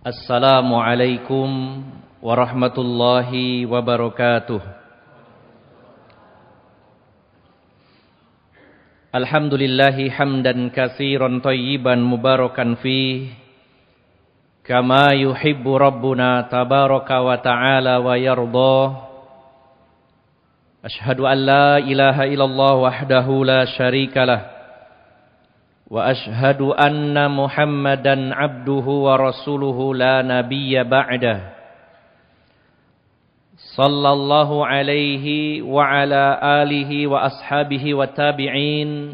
Assalamualaikum warahmatullahi wabarakatuh. Alhamdulillahi hamdan katsiran thayyiban mubarakan fih, kama yuhibbu rabbuna tabaraka wa ta'ala wa yardah. Ashhadu an la ilaha illallah wahdahu la syarikalah, wa ashhadu anna Muhammadan abduhu wa rasuluhu la nabiyya ba'dah. Sallallahu alaihi wa ala alihi wa ashabihi wa tabi'in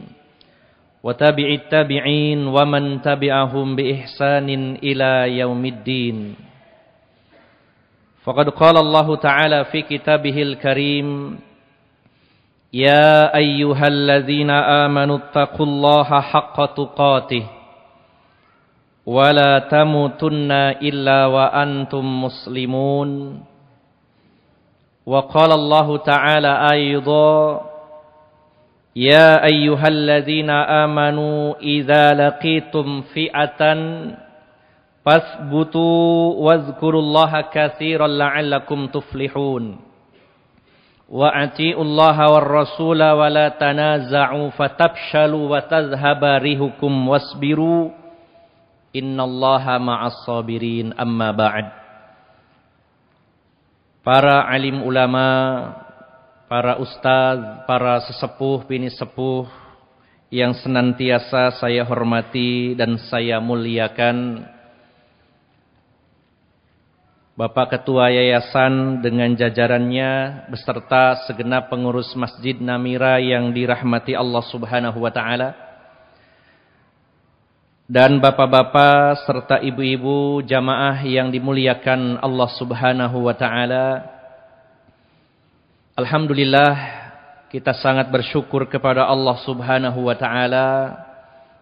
wa tabi'it tabi'in wa man tabi'ahum bi ihsanin ila yaumiddin. Faqad qala Allah ta'ala fi kitabihil karim, Ya ayyuhalladzina amanu taqullaha haqqa tuqatih wa la tamutunna illa wa antum muslimun. Wa qala Allah ta'ala aydha, Ya ayyuhalladzina amanu idza laqitum fi'atan fasbutu wazkurullaha katsiran la'allakum tuflihun. Wa atiullaha war rasula wa la tanaza'u fatabshalu wa tadhhaba rihukum wasbiru innallaha ma'as sabirin. Amma ba'd. Para alim ulama, para ustaz, para sesepuh bini sepuh yang senantiasa saya hormati dan saya muliakan, Bapak Ketua Yayasan dengan jajarannya beserta segenap pengurus Masjid Namira yang dirahmati Allah Subhanahu wa taala, dan bapak-bapak serta ibu-ibu jamaah yang dimuliakan Allah Subhanahu wa taala. Alhamdulillah, kita sangat bersyukur kepada Allah Subhanahu wa taala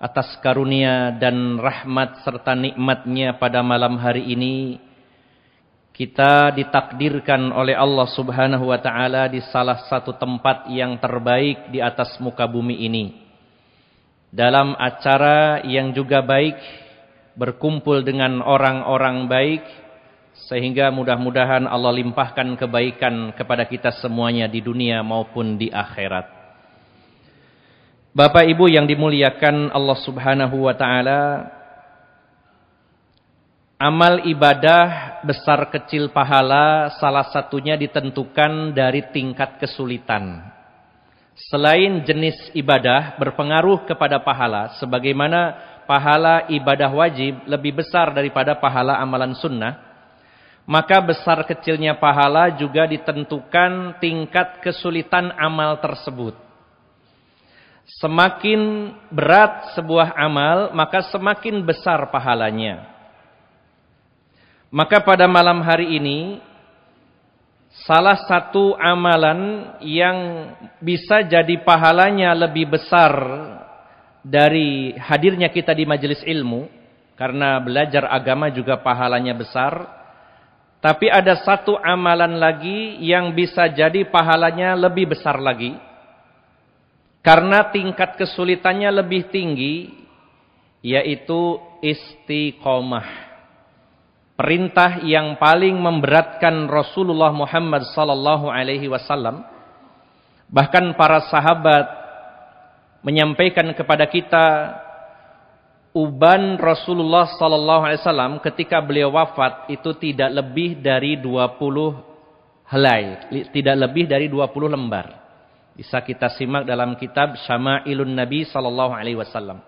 atas karunia dan rahmat serta nikmat-Nya pada malam hari ini. Kita ditakdirkan oleh Allah Subhanahu wa taala di salah satu tempat yang terbaik di atas muka bumi ini, dalam acara yang juga baik, berkumpul dengan orang-orang baik, sehingga mudah-mudahan Allah limpahkan kebaikan kepada kita semuanya di dunia maupun di akhirat. Bapak Ibu yang dimuliakan Allah Subhanahu wa taala, amal ibadah besar kecil pahala salah satunya ditentukan dari tingkat kesulitan. Selain jenis ibadah berpengaruh kepada pahala, sebagaimana pahala ibadah wajib lebih besar daripada pahala amalan sunnah, maka besar kecilnya pahala juga ditentukan tingkat kesulitan amal tersebut. Semakin berat sebuah amal, maka semakin besar pahalanya. Maka pada malam hari ini, salah satu amalan yang bisa jadi pahalanya lebih besar dari hadirnya kita di majelis ilmu, karena belajar agama juga pahalanya besar. Tapi ada satu amalan lagi yang bisa jadi pahalanya lebih besar lagi, karena tingkat kesulitannya lebih tinggi, yaitu istiqomah. Perintah yang paling memberatkan Rasulullah Muhammad sallallahu alaihi wasallam. Bahkan para sahabat menyampaikan kepada kita, uban Rasulullah sallallahu alaihi wasallam ketika beliau wafat itu tidak lebih dari 20 helai, tidak lebih dari 20 lembar. Bisa kita simak dalam kitab Syama'ilun Nabi sallallahu alaihi wasallam.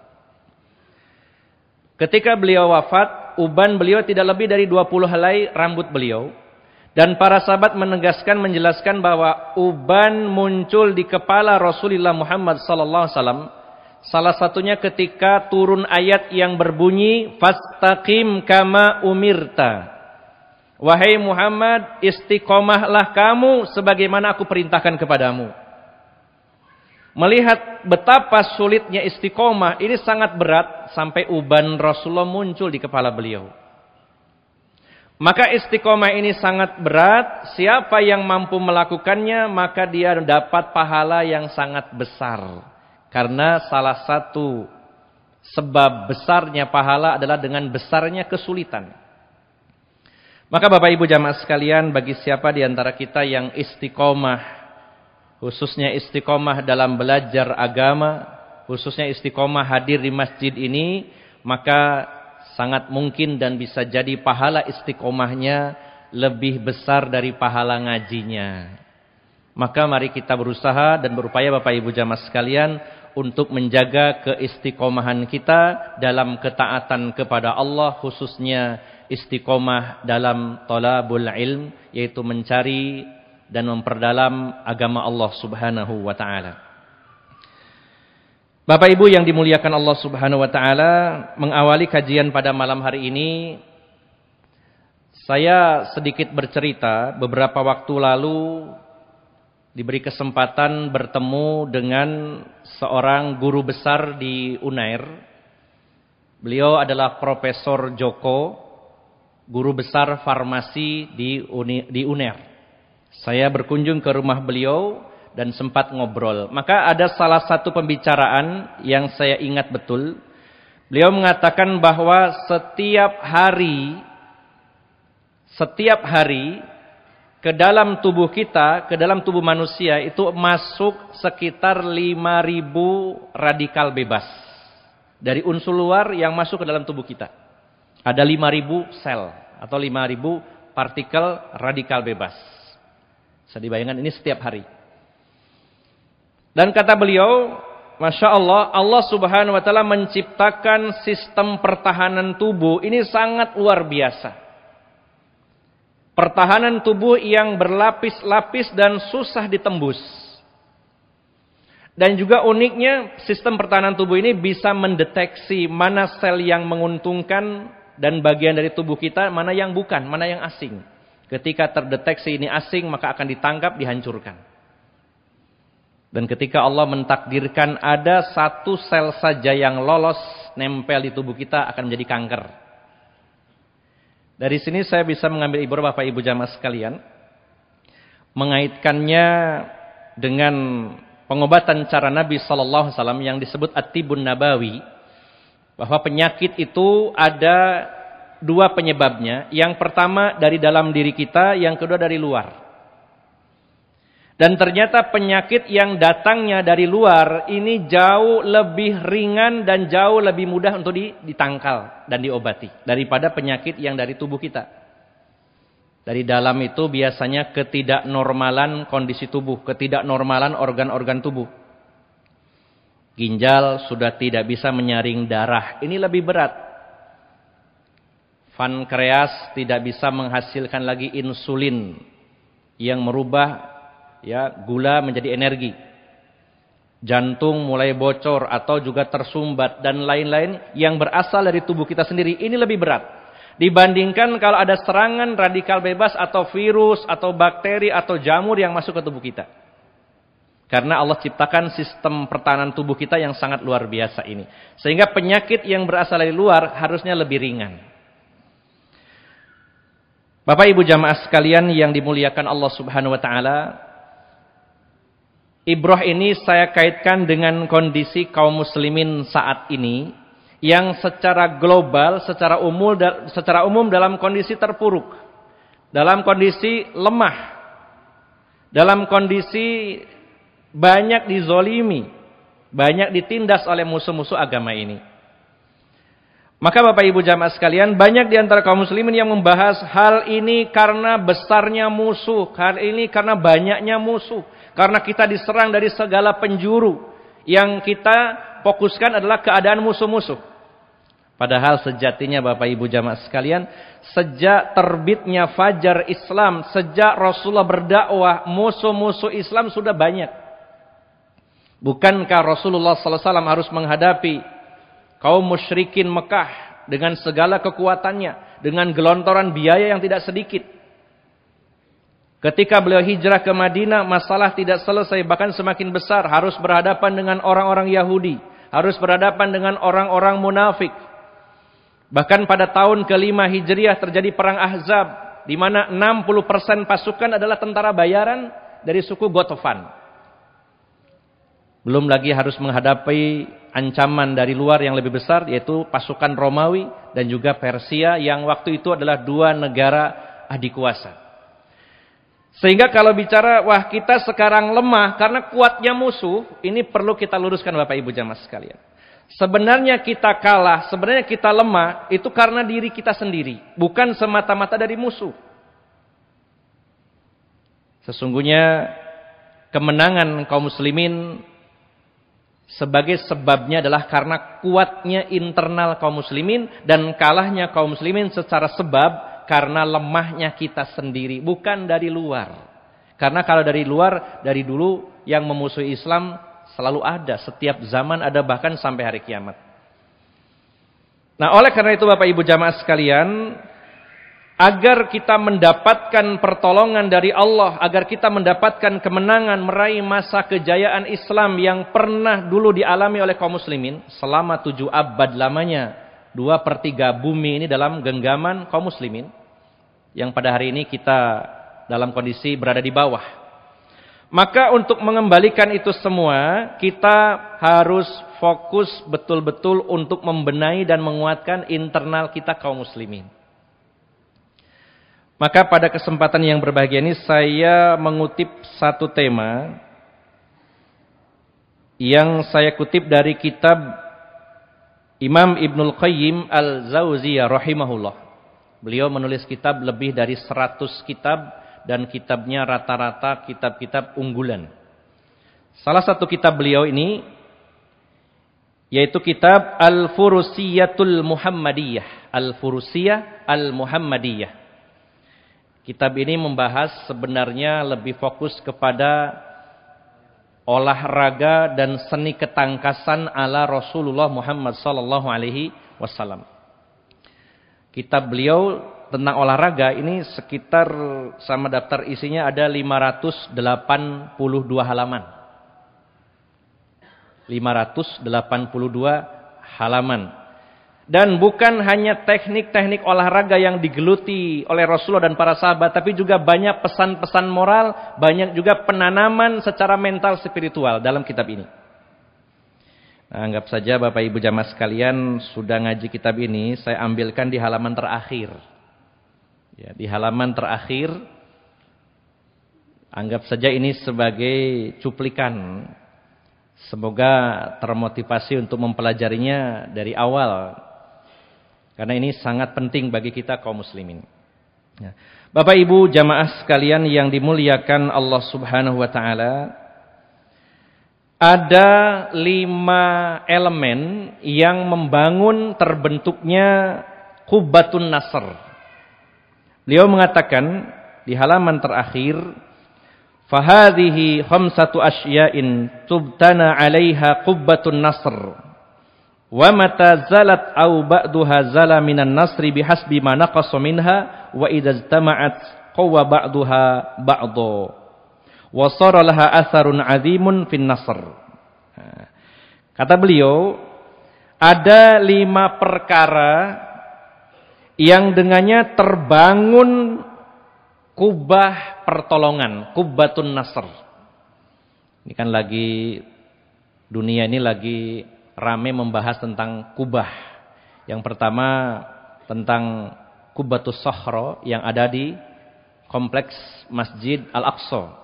Ketika beliau wafat, uban beliau tidak lebih dari 20 helai rambut beliau. Dan para sahabat menegaskan, menjelaskan bahwa uban muncul di kepala Rasulullah Muhammad sallallahu alaihi wasallam. Salah satunya ketika turun ayat yang berbunyi, Fastaqim kama umirta. Wahai Muhammad, istiqomahlah kamu sebagaimana aku perintahkan kepadamu. Melihat betapa sulitnya istiqomah, ini sangat berat, sampai uban Rasulullah muncul di kepala beliau. Maka istiqomah ini sangat berat, siapa yang mampu melakukannya, maka dia dapat pahala yang sangat besar. Karena salah satu sebab besarnya pahala adalah dengan besarnya kesulitan. Maka Bapak Ibu jamaah sekalian, bagi siapa di antara kita yang istiqomah, khususnya istiqomah dalam belajar agama, khususnya istiqomah hadir di masjid ini, maka sangat mungkin dan bisa jadi pahala istiqomahnya lebih besar dari pahala ngajinya. Maka mari kita berusaha dan berupaya Bapak Ibu jamaah sekalian untuk menjaga keistiqomahan kita dalam ketaatan kepada Allah, khususnya istiqomah dalam thalabul ilm, yaitu mencari dan memperdalam agama Allah Subhanahu wa taala. Bapak Ibu yang dimuliakan Allah Subhanahu wa taala, mengawali kajian pada malam hari ini saya sedikit bercerita. Beberapa waktu lalu diberi kesempatan bertemu dengan seorang guru besar di Unair. Beliau adalah Profesor Joko, guru besar farmasi di Unair. Saya berkunjung ke rumah beliau dan sempat ngobrol. Maka ada salah satu pembicaraan yang saya ingat betul. Beliau mengatakan bahwa setiap hari ke dalam tubuh kita, ke dalam tubuh manusia itu masuk sekitar 5.000 radikal bebas. Dari unsur luar yang masuk ke dalam tubuh kita. Ada 5.000 sel atau 5.000 partikel radikal bebas. Bisa dibayangkan ini setiap hari. Dan kata beliau, Masya Allah, Allah Subhanahu wa taala menciptakan sistem pertahanan tubuh ini sangat luar biasa. Pertahanan tubuh yang berlapis-lapis dan susah ditembus. Dan juga uniknya sistem pertahanan tubuh ini bisa mendeteksi mana sel yang menguntungkan dan bagian dari tubuh kita mana yang bukan, mana yang asing. Ketika terdeteksi ini asing maka akan ditangkap, dihancurkan. Dan ketika Allah mentakdirkan ada satu sel saja yang lolos nempel di tubuh kita akan menjadi kanker. Dari sini saya bisa mengambil ibrah Bapak Ibu jamaah sekalian, mengaitkannya dengan pengobatan cara Nabi sallallahu alaihi wasallam yang disebut At-Tibun Nabawi, bahwa penyakit itu ada dua penyebabnya. Yang pertama dari dalam diri kita, yang kedua dari luar. Dan ternyata penyakit yang datangnya dari luar ini jauh lebih ringan dan jauh lebih mudah untuk ditangkal dan diobati daripada penyakit yang dari tubuh kita. Dari dalam itu biasanya ketidaknormalan kondisi tubuh, ketidaknormalan organ-organ tubuh. Ginjal sudah tidak bisa menyaring darah, ini lebih berat. Pankreas tidak bisa menghasilkan lagi insulin yang merubah gula menjadi energi. Jantung mulai bocor atau juga tersumbat dan lain-lain yang berasal dari tubuh kita sendiri. Ini lebih berat dibandingkan kalau ada serangan radikal bebas atau virus atau bakteri atau jamur yang masuk ke tubuh kita. Karena Allah ciptakan sistem pertahanan tubuh kita yang sangat luar biasa ini. Sehingga penyakit yang berasal dari luar harusnya lebih ringan. Bapak Ibu jamaah sekalian yang dimuliakan Allah Subhanahu wa taala, ibrah ini saya kaitkan dengan kondisi kaum muslimin saat ini yang secara global, secara umum dalam kondisi terpuruk, dalam kondisi lemah, dalam kondisi banyak dizolimi, banyak ditindas oleh musuh-musuh agama ini. Maka Bapak Ibu jamaah sekalian, banyak di antara kaum muslimin yang membahas hal ini karena besarnya musuh, hal ini karena banyaknya musuh. Karena kita diserang dari segala penjuru. Yang kita fokuskan adalah keadaan musuh-musuh. Padahal sejatinya Bapak Ibu jamaah sekalian, sejak terbitnya fajar Islam, sejak Rasulullah berdakwah, musuh-musuh Islam sudah banyak. Bukankah Rasulullah SAW harus menghadapi kaum musyrikin Mekah dengan segala kekuatannya, dengan gelontoran biaya yang tidak sedikit? Ketika beliau hijrah ke Madinah, masalah tidak selesai, bahkan semakin besar. Harus berhadapan dengan orang-orang Yahudi. Harus berhadapan dengan orang-orang munafik. Bahkan pada tahun ke-5 Hijriah terjadi perang Ahzab, di mana 60% pasukan adalah tentara bayaran dari suku Ghatafan. Belum lagi harus menghadapi ancaman dari luar yang lebih besar, yaitu pasukan Romawi dan juga Persia, yang waktu itu adalah dua negara adik kuasa. Sehingga kalau bicara, wah kita sekarang lemah karena kuatnya musuh, ini perlu kita luruskan Bapak Ibu jamaah sekalian. Sebenarnya kita kalah, sebenarnya kita lemah, itu karena diri kita sendiri. Bukan semata-mata dari musuh. Sesungguhnya kemenangan kaum muslimin sebagai sebabnya adalah karena kuatnya internal kaum muslimin dan kalahnya kaum muslimin secara sebab karena lemahnya kita sendiri, bukan dari luar. Karena kalau dari luar, dari dulu yang memusuhi Islam selalu ada, setiap zaman ada, bahkan sampai hari kiamat. Nah, oleh karena itu Bapak Ibu jamaah sekalian, agar kita mendapatkan pertolongan dari Allah, agar kita mendapatkan kemenangan, meraih masa kejayaan Islam yang pernah dulu dialami oleh kaum muslimin selama 7 abad lamanya, 2/3 bumi ini dalam genggaman kaum muslimin, yang pada hari ini kita dalam kondisi berada di bawah. Maka untuk mengembalikan itu semua, kita harus fokus betul-betul untuk membenahi dan menguatkan internal kita kaum muslimin. Maka pada kesempatan yang berbahagia ini saya mengutip satu tema yang saya kutip dari kitab Imam Ibnul Qayyim Al-Jauziyah rahimahullah. Beliau menulis kitab lebih dari 100 kitab dan kitabnya rata-rata kitab-kitab unggulan. Salah satu kitab beliau ini yaitu kitab Al-Furusiyatul Muhammadiyah. Al-Furusiyah Al-Muhammadiyah. Kitab ini membahas sebenarnya lebih fokus kepada olahraga dan seni ketangkasan ala Rasulullah Muhammad sallallahu alaihi wasallam. Kitab beliau tentang olahraga ini sekitar sama daftar isinya ada 582 halaman. 582 halaman. Dan bukan hanya teknik-teknik olahraga yang digeluti oleh Rasulullah dan para sahabat, tapi juga banyak pesan-pesan moral, banyak juga penanaman secara mental spiritual dalam kitab ini. Nah, anggap saja Bapak Ibu jamaah sekalian sudah ngaji kitab ini, saya ambilkan di halaman terakhir. Ya, di halaman terakhir, anggap saja ini sebagai cuplikan. Semoga termotivasi untuk mempelajarinya dari awal. Karena ini sangat penting bagi kita kaum muslimin. Ya. Bapak Ibu jamaah sekalian yang dimuliakan Allah Subhanahu wa taala, ada 5 elemen yang membangun terbentuknya Qubbatun Nasr. Beliau mengatakan di halaman terakhir, "Fahadhihi khamsatu asya'in tubtana 'alaiha Qubbatun Nasr. Wa mata zalat aw ba'daha zala minan nasri bihasbi ma naqasa minha wa idza ijtama'at qawwa ba'daha ba'dha. Wa sara laha atharun 'azimun fin nasr." Kata beliau, ada 5 perkara yang dengannya terbangun kubah pertolongan, Qubbatun Nasr. Ini kan lagi, dunia ini lagi rame membahas tentang kubah. Yang pertama tentang Qubbatus Sakhra yang ada di kompleks Masjid Al-Aqsa,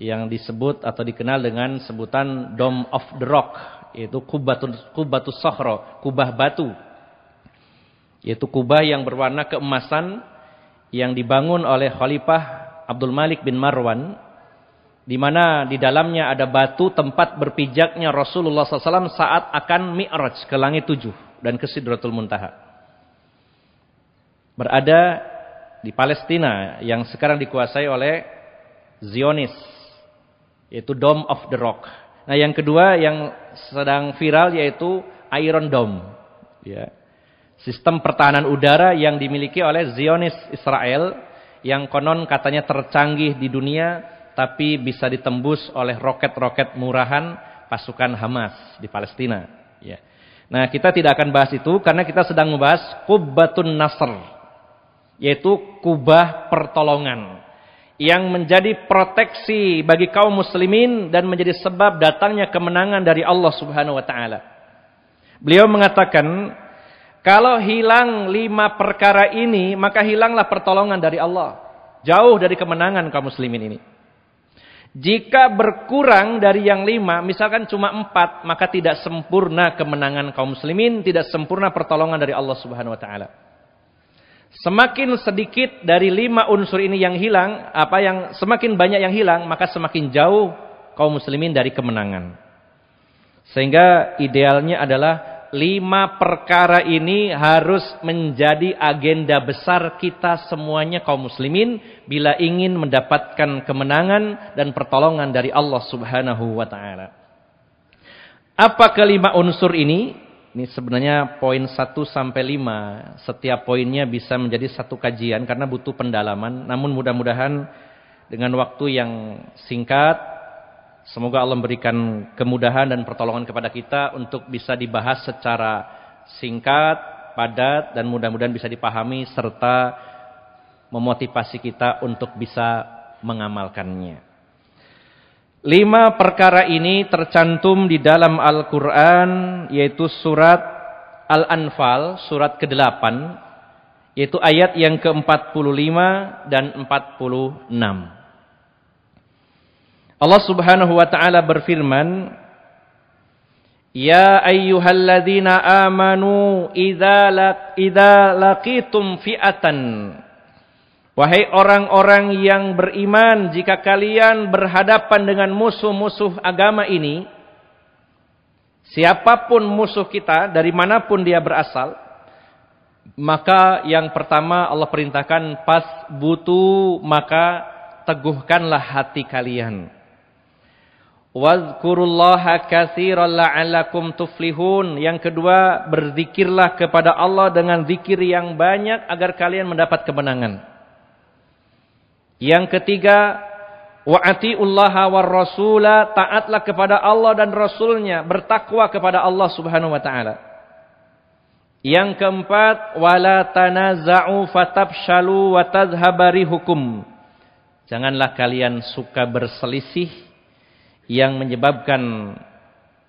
yang disebut atau dikenal dengan sebutan Dome of the Rock, yaitu Qubbatus Sakhra, kubah batu. Yaitu kubah yang berwarna keemasan yang dibangun oleh Khalifah Abdul Malik bin Marwan, di mana di dalamnya ada batu tempat berpijaknya Rasulullah SAW saat akan Mi'raj ke langit 7 dan ke Sidratul Muntaha. Berada di Palestina yang sekarang dikuasai oleh Zionis, yaitu Dome of the Rock. Nah, yang kedua yang sedang viral yaitu Iron Dome, ya. Sistem pertahanan udara yang dimiliki oleh Zionis Israel, yang konon katanya tercanggih di dunia, tapi bisa ditembus oleh roket-roket murahan pasukan Hamas di Palestina. Ya. Nah, kita tidak akan bahas itu karena kita sedang membahas Qubbatun Nasr, yaitu kubah pertolongan yang menjadi proteksi bagi kaum muslimin dan menjadi sebab datangnya kemenangan dari Allah Subhanahu wa taala. Beliau mengatakan, Kalau hilang 5 perkara ini, maka hilanglah pertolongan dari Allah. Jauh dari kemenangan kaum muslimin ini. Jika berkurang dari yang 5, misalkan cuma 4, maka tidak sempurna kemenangan kaum muslimin, tidak sempurna pertolongan dari Allah Subhanahu wa taala. Semakin sedikit dari 5 unsur ini yang hilang, semakin banyak yang hilang, maka semakin jauh kaum muslimin dari kemenangan. Sehingga idealnya adalah 5 perkara ini harus menjadi agenda besar kita semuanya kaum muslimin bila ingin mendapatkan kemenangan dan pertolongan dari Allah Subhanahu wa taala. Apa kelima unsur ini? Ini sebenarnya poin 1 sampai 5. Setiap poinnya bisa menjadi satu kajian karena butuh pendalaman. Namun mudah-mudahan dengan waktu yang singkat, semoga Allah memberikan kemudahan dan pertolongan kepada kita untuk bisa dibahas secara singkat, padat, dan mudah-mudahan bisa dipahami serta memotivasi kita untuk bisa mengamalkannya. 5 perkara ini tercantum di dalam Al-Quran, yaitu surat Al-Anfal, surat ke-8, yaitu ayat yang ke-45 dan 46. Allah Subhanahu wa taala berfirman, "Ya ayyuhalladzina amanu idza laqitum fi'atan." Wahai orang-orang yang beriman, jika kalian berhadapan dengan musuh-musuh agama ini, siapapun musuh kita, dari manapun dia berasal, maka yang pertama Allah perintahkan fasbutu, maka teguhkanlah hati kalian. Wazkurullaha katsiran la'allakum tuflihun. Yang kedua, berzikirlah kepada Allah dengan zikir yang banyak agar kalian mendapat kemenangan. Yang ketiga, wa'atiullaha warrasula, taatlah kepada Allah dan Rasulnya, bertakwa kepada Allah Subhanahu wa taala. Yang keempat, wala tanaza'u fatafshalu wa tadhhaba rihukum. Janganlah kalian suka berselisih yang menyebabkan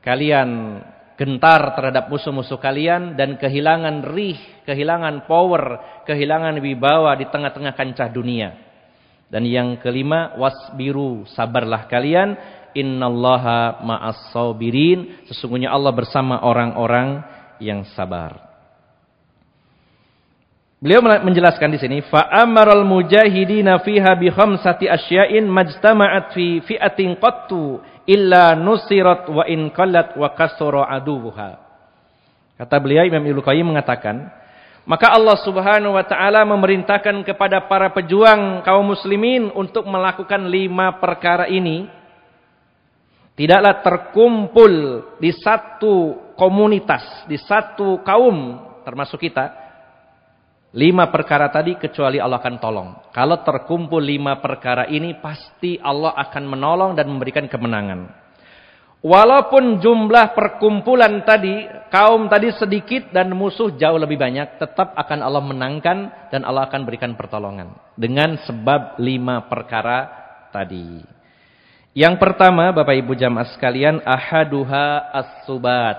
kalian gentar terhadap musuh-musuh kalian dan kehilangan kehilangan power, kehilangan wibawa di tengah-tengah kancah dunia. Dan yang kelima, wasbiru, sabarlah kalian, innallaha ma'as sabirin, sesungguhnya Allah bersama orang-orang yang sabar. Beliau menjelaskan di sini, fa'amaral mujahidina fiha bi khamsati asya'in majtama'at fi fi'atin qattu illa nusirat wa in qallat wa kasara aduwuha. Kata beliau, Imam Ibnu Qayyim mengatakan, maka Allah Subhanahu wa taala memerintahkan kepada para pejuang kaum muslimin untuk melakukan 5 perkara ini. Tidaklah terkumpul di satu komunitas, di satu kaum termasuk kita 5 perkara tadi kecuali Allah akan tolong. Kalau terkumpul 5 perkara ini, pasti Allah akan menolong dan memberikan kemenangan. Walaupun jumlah perkumpulan tadi, kaum tadi sedikit dan musuh jauh lebih banyak, tetap akan Allah menangkan dan Allah akan berikan pertolongan. Dengan sebab 5 perkara tadi. Yang pertama, Bapak Ibu jamaah sekalian, ahaduha as-subat.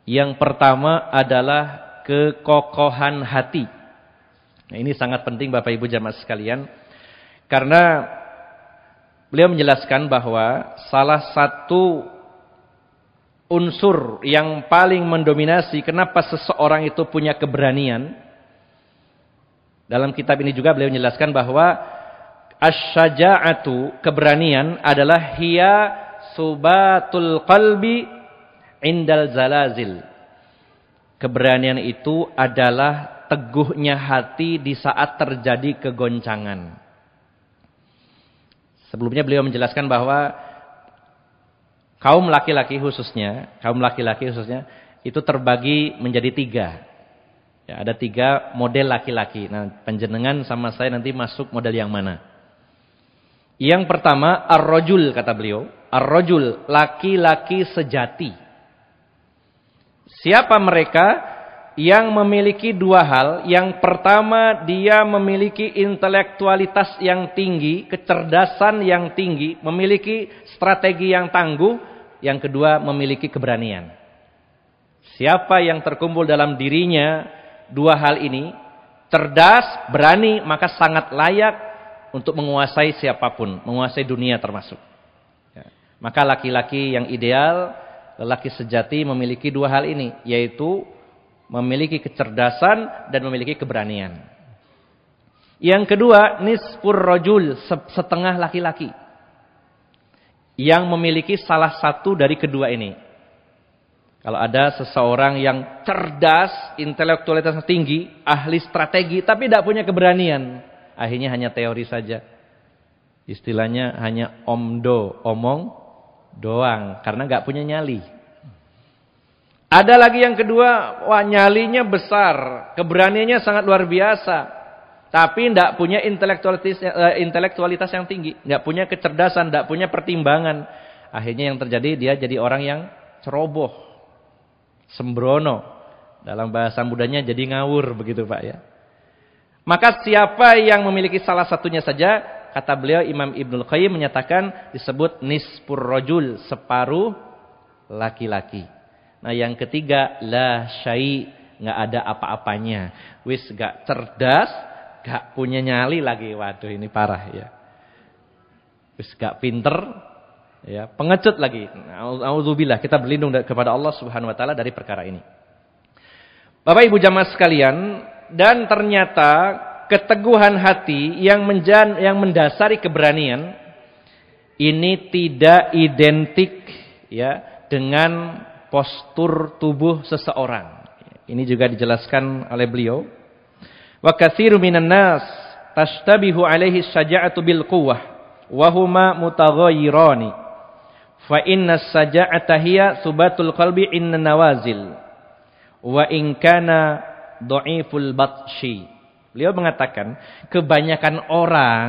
Yang pertama adalah kekokohan hati. Nah, ini sangat penting Bapak Ibu jamaah sekalian, karena beliau menjelaskan bahwa salah satu unsur yang paling mendominasi kenapa seseorang itu punya keberanian. Dalam kitab ini juga beliau menjelaskan bahwa asy-syaja'atu, keberanian, adalah hiya subatul qalbi indal zalazil. Keberanian itu adalah teguhnya hati di saat terjadi kegoncangan. Sebelumnya beliau menjelaskan bahwa kaum laki-laki khususnya itu terbagi menjadi 3. Ya, ada 3 model laki-laki. Nah, panjenengan sama saya nanti masuk model yang mana? Yang pertama, ar-rajul, kata beliau. Ar-rajul, laki-laki sejati. Siapa mereka yang memiliki 2 hal? Yang pertama, dia memiliki intelektualitas yang tinggi, kecerdasan yang tinggi, memiliki strategi yang tangguh. Yang kedua, memiliki keberanian. Siapa yang terkumpul dalam dirinya dua hal ini, cerdas, berani, maka sangat layak untuk menguasai siapapun, menguasai dunia termasuk. Ya. Maka laki-laki yang ideal, lelaki sejati memiliki dua hal ini, yaitu memiliki kecerdasan dan memiliki keberanian. Yang kedua, nisfur rajul, setengah laki-laki yang memiliki salah satu dari kedua ini. Kalau ada seseorang yang cerdas, intelektualitasnya tinggi, ahli strategi, tapi tidak punya keberanian, akhirnya hanya teori saja. Istilahnya hanya omong doang, karena nggak punya nyali. Ada lagi yang kedua, wah nyalinya besar, keberaniannya sangat luar biasa, tapi tidak punya intelektualitas yang tinggi, nggak punya kecerdasan, tidak punya pertimbangan. Akhirnya yang terjadi dia jadi orang yang ceroboh, sembrono, dalam bahasa mudanya jadi ngawur begitu Pak ya. Maka siapa yang memiliki salah satunya saja, kata beliau Imam Ibnul Qayyim menyatakan disebut nisfur rajul, separuh laki-laki. Nah yang ketiga, la syai', nggak ada apa-apanya, wis gak cerdas, gak punya nyali lagi, waduh ini parah ya. Wis gak pinter, ya, pengecut lagi. Auzubillah, kita berlindung kepada Allah Subhanahu wa taala dari perkara ini. Bapak Ibu jamaah sekalian, dan ternyata keteguhan hati yang mendasari keberanian ini tidak identik ya dengan postur tubuh seseorang. Ini juga dijelaskan oleh beliau. Wa katsiru minan nas tashtabihu alaihi syaja'atu bil quwwah wa huma mutaghayyirani. Fa inna saja'ata hiya subatul qalbi inna nawazil wa in kana dhaiful batshi. Beliau mengatakan kebanyakan orang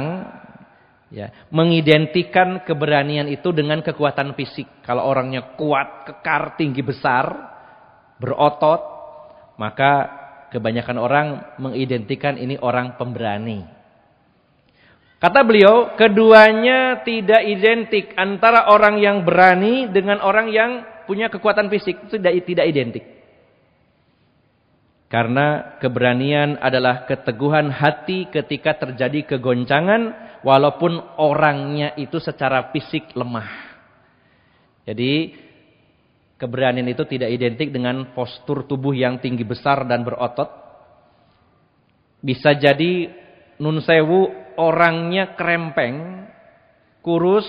ya mengidentikan keberanian itu dengan kekuatan fisik. Kalau orangnya kuat, kekar, tinggi besar, berotot, maka kebanyakan orang mengidentikan ini orang pemberani. Kata beliau, keduanya tidak identik, antara orang yang berani dengan orang yang punya kekuatan fisik itu tidak identik. Karena keberanian adalah keteguhan hati ketika terjadi kegoncangan walaupun orangnya itu secara fisik lemah. Jadi keberanian itu tidak identik dengan postur tubuh yang tinggi besar dan berotot. Bisa jadi nun sewu orangnya krempeng, kurus,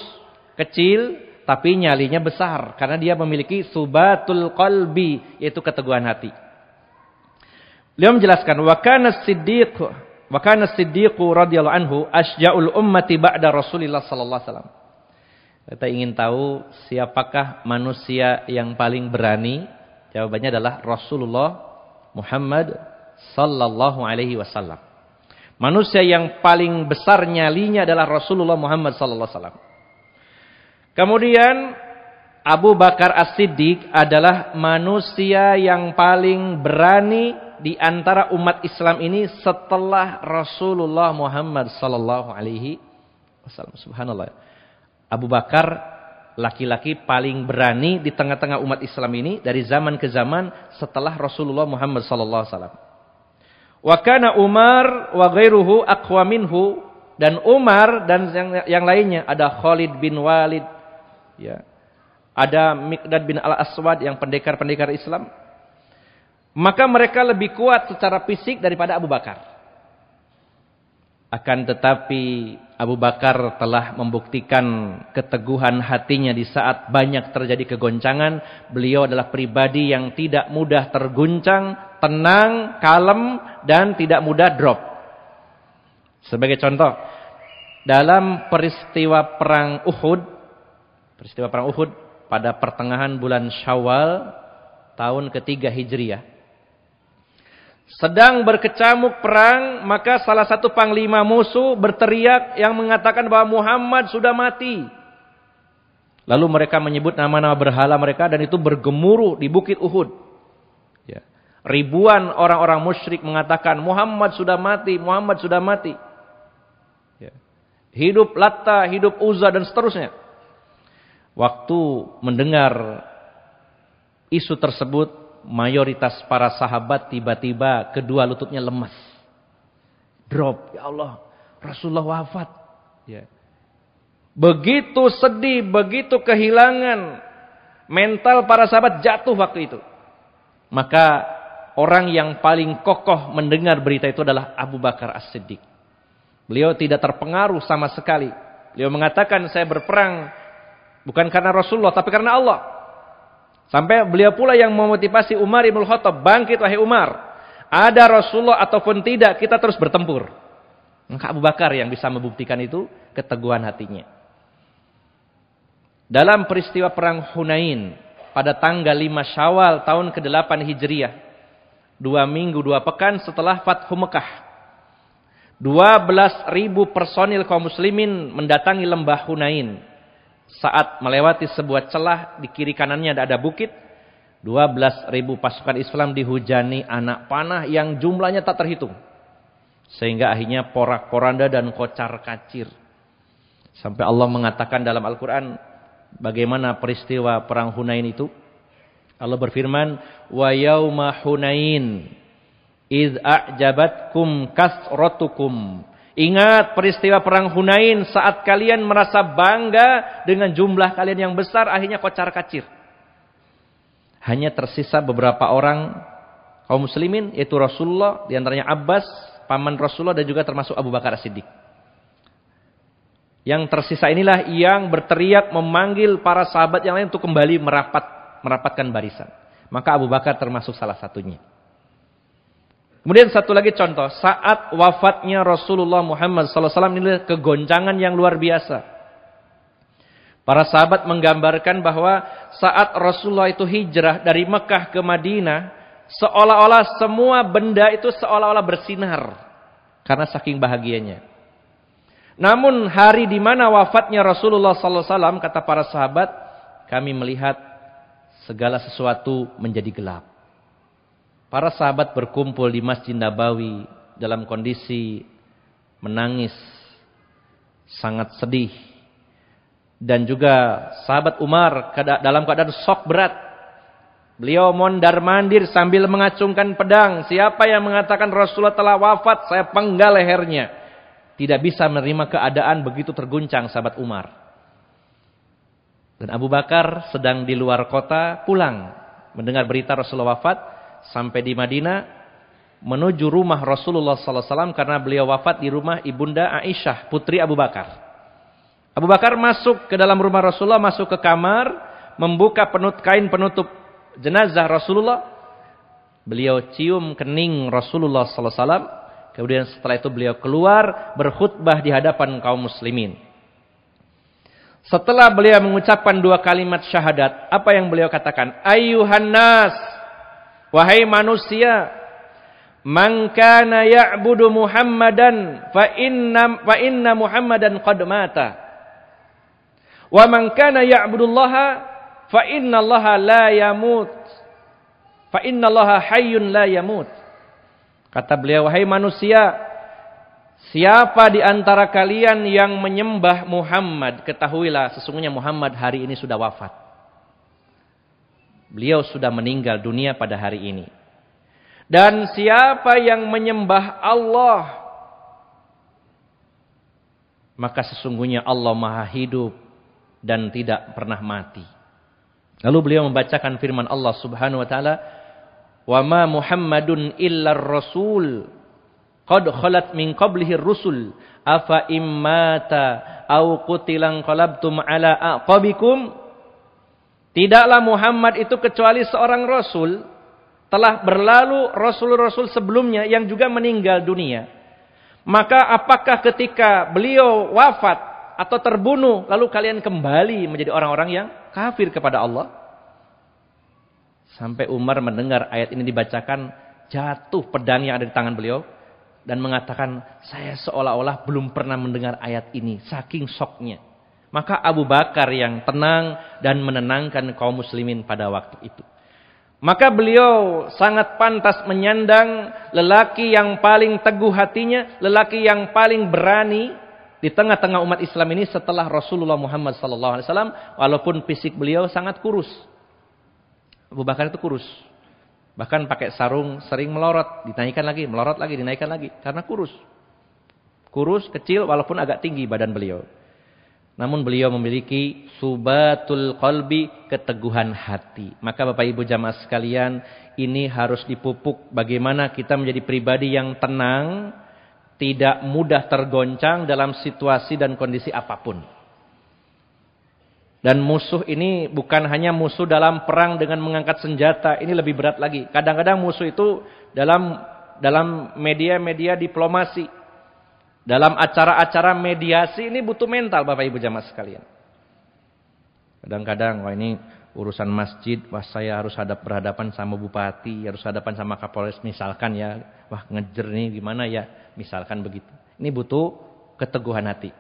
kecil, tapi nyalinya besar. Karena dia memiliki subatul qalbi, yaitu keteguhan hati. Beliau menjelaskan, wa kana as-siddiq radhiyallahu anhu asja'ul ummati ba'da Rasulillah sallallahu alaihi wasallam. Kita ingin tahu siapakah manusia yang paling berani? Jawabannya adalah Rasulullah Muhammad sallallahu alaihi wasallam. Manusia yang paling besar nyalinya adalah Rasulullah Muhammad sallallahu alaihi wasallam. Kemudian Abu Bakar As-Siddiq adalah manusia yang paling berani di antara umat Islam ini setelah Rasulullah Muhammad sallallahu alaihi wasallam. Subhanallah. Abu Bakar laki-laki paling berani di tengah-tengah umat Islam ini dari zaman ke zaman setelah Rasulullah Muhammad sallallahu alaihi wasallam. Wa kana Umar wa ghairuhu aqwa minhu, dan Umar dan yang lainnya, ada Khalid bin Walid ya. Ada Miqdad bin Al-Aswad yang pendekar-pendekar Islam. Maka mereka lebih kuat secara fisik daripada Abu Bakar. Akan tetapi Abu Bakar telah membuktikan keteguhan hatinya di saat banyak terjadi kegoncangan. Beliau adalah pribadi yang tidak mudah terguncang, tenang, kalem, dan tidak mudah drop. Sebagai contoh, dalam peristiwa perang Uhud pada pertengahan bulan Syawal tahun ketiga Hijriah, sedang berkecamuk perang, maka salah satu panglima musuh berteriak yang mengatakan bahwa Muhammad sudah mati. Lalu mereka menyebut nama-nama berhala mereka dan itu bergemuruh di bukit Uhud. Ya. Ribuan orang-orang musyrik mengatakan Muhammad sudah mati, Muhammad sudah mati. Ya. Hidup Latta, hidup Uzza dan seterusnya. Waktu mendengar isu tersebut, mayoritas para sahabat tiba-tiba kedua lututnya lemas. Drop, ya Allah, Rasulullah wafat. Ya. Begitu sedih, begitu kehilangan, mental para sahabat jatuh waktu itu. Maka orang yang paling kokoh mendengar berita itu adalah Abu Bakar As-Siddiq. Beliau tidak terpengaruh sama sekali. Beliau mengatakan, saya berperang bukan karena Rasulullah, tapi karena Allah. Sampai beliau pula yang memotivasi Umar ibn Khattab, bangkit wahai Umar. Ada Rasulullah ataupun tidak, kita terus bertempur. Maka Abu Bakar yang bisa membuktikan itu, keteguhan hatinya. Dalam peristiwa perang Hunain, pada tanggal 5 Syawal tahun ke-8 Hijriah, 2 minggu 2 pekan setelah Fathu Mekah, 12.000 personil kaum muslimin mendatangi lembah Hunain. Saat melewati sebuah celah, di kiri kanannya ada bukit, 12.000 pasukan Islam dihujani anak panah yang jumlahnya tak terhitung. Sehingga akhirnya porak-poranda dan kocar-kacir. Sampai Allah mengatakan dalam Al-Quran, bagaimana peristiwa perang Hunain itu. Allah berfirman, wa yauma Hunain idz a'jabatkum kasratukum. Ingat peristiwa perang Hunain saat kalian merasa bangga dengan jumlah kalian yang besar, akhirnya kocar-kacir. Hanya tersisa beberapa orang kaum muslimin, yaitu Rasulullah, diantaranya Abbas, paman Rasulullah, dan juga termasuk Abu Bakar As-Siddiq. Yang tersisa inilah yang berteriak memanggil para sahabat yang lain untuk kembali merapatkan barisan. Maka Abu Bakar termasuk salah satunya. Kemudian satu lagi contoh, saat wafatnya Rasulullah Muhammad SAW, ini kegoncangan yang luar biasa. Para sahabat menggambarkan bahwa saat Rasulullah itu hijrah dari Mekah ke Madinah, seolah-olah semua benda itu seolah-olah bersinar karena saking bahagianya. Namun hari di mana wafatnya Rasulullah SAW, kata para sahabat, kami melihat segala sesuatu menjadi gelap. Para sahabat berkumpul di Masjid Nabawi dalam kondisi menangis, sangat sedih. Dan juga sahabat Umar dalam keadaan shock berat. Beliau mondar-mandir sambil mengacungkan pedang. Siapa yang mengatakan Rasulullah telah wafat, saya penggal lehernya. Tidak bisa menerima keadaan begitu terguncang sahabat Umar. Dan Abu Bakar sedang di luar kota pulang. Mendengar berita Rasulullah wafat. Sampai di Madinah. Menuju rumah Rasulullah SAW. Karena beliau wafat di rumah ibunda Aisyah, putri Abu Bakar. Abu Bakar masuk ke dalam rumah Rasulullah. Masuk ke kamar. Membuka kain penutup jenazah Rasulullah. Beliau cium kening Rasulullah SAW. Kemudian setelah itu beliau keluar berkhutbah di hadapan kaum muslimin. Setelah beliau mengucapkan 2 kalimat syahadat, apa yang beliau katakan? Ayyuhan nas, wahai manusia, man kana ya'budu Muhammadan fa inna Muhammadan qad mata. Wa man kana ya'budullaha fa innallaha la yamut. Fa innallaha hayyun la yamut. Kata beliau, wahai manusia, siapa di antara kalian yang menyembah Muhammad, ketahuilah sesungguhnya Muhammad hari ini sudah wafat. Beliau sudah meninggal dunia pada hari ini. Dan siapa yang menyembah Allah, maka sesungguhnya Allah Maha hidup dan tidak pernah mati. Lalu beliau membacakan firman Allah Subhanahu wa taala, wa ma Muhammadun illar rasul qad khalat min qablihi rusul afa immata au qutilan qalabtum ala aqabikum. Tidaklah Muhammad itu kecuali seorang rasul, telah berlalu rasul-rasul sebelumnya yang juga meninggal dunia. Maka apakah ketika beliau wafat atau terbunuh lalu kalian kembali menjadi orang-orang yang kafir kepada Allah? Sampai Umar mendengar ayat ini dibacakan, jatuh pedang yang ada di tangan beliau. Dan mengatakan, saya seolah-olah belum pernah mendengar ayat ini. Saking syoknya. Maka Abu Bakar yang tenang dan menenangkan kaum muslimin pada waktu itu. Maka beliau sangat pantas menyandang lelaki yang paling teguh hatinya. Lelaki yang paling berani di tengah-tengah umat Islam ini setelah Rasulullah Muhammad SAW. Walaupun fisik beliau sangat kurus. Abu Bakar itu kurus. Bahkan pakai sarung sering melorot, dinaikkan lagi, melorot lagi, dinaikkan lagi. Karena kurus. Kurus, kecil, walaupun agak tinggi badan beliau. Namun beliau memiliki subatul qalbi, keteguhan hati. Maka Bapak Ibu jamaah sekalian, ini harus dipupuk bagaimana kita menjadi pribadi yang tenang, tidak mudah tergoncang dalam situasi dan kondisi apapun. Dan musuh ini bukan hanya musuh dalam perang dengan mengangkat senjata, ini lebih berat lagi. Kadang-kadang musuh itu dalam media-media diplomasi, dalam acara-acara mediasi, ini butuh mental Bapak Ibu jamaah sekalian. Kadang-kadang, wah ini urusan masjid, wah saya harus berhadapan sama bupati, harus hadapan sama kapolres misalkan ya, wah ngejer nih gimana ya, misalkan begitu. Ini butuh keteguhan hati.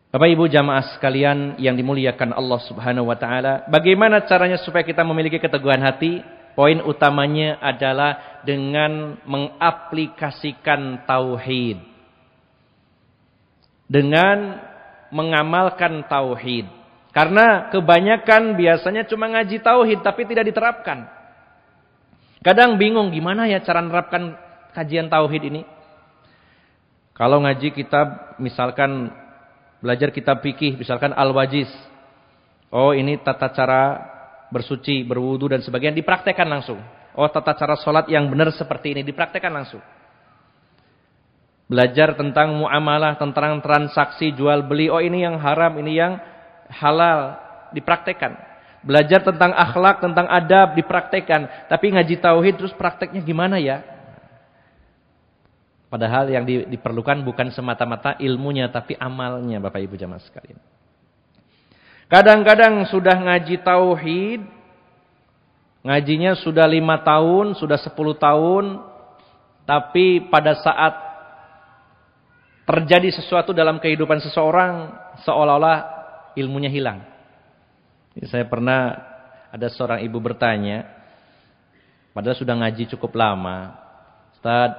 Bapak Ibu jamaah sekalian yang dimuliakan Allah Subhanahu wa taala, bagaimana caranya supaya kita memiliki keteguhan hati? Poin utamanya adalah dengan mengaplikasikan tauhid. Dengan mengamalkan tauhid. Karena kebanyakan biasanya cuma ngaji tauhid tapi tidak diterapkan. Kadang bingung gimana ya cara menerapkan kajian tauhid ini? Kalau ngaji kitab misalkan belajar kitab fikih, misalkan Al-Wajiz. Oh ini tata cara bersuci, berwudu dan sebagainya, dipraktekkan langsung. Oh tata cara sholat yang benar seperti ini, dipraktekkan langsung. Belajar tentang muamalah, tentang transaksi, jual beli. Oh ini yang haram, ini yang halal, dipraktekkan. Belajar tentang akhlak, tentang adab, dipraktekkan. Tapi ngaji tauhid terus prakteknya gimana ya? Padahal yang diperlukan bukan semata-mata ilmunya, tapi amalnya Bapak Ibu jamaah sekalian. Kadang-kadang sudah ngaji tauhid, ngajinya sudah 5 tahun, sudah 10 tahun, tapi pada saat terjadi sesuatu dalam kehidupan seseorang, seolah-olah ilmunya hilang. Saya pernah ada seorang ibu bertanya, padahal sudah ngaji cukup lama, Ustaz,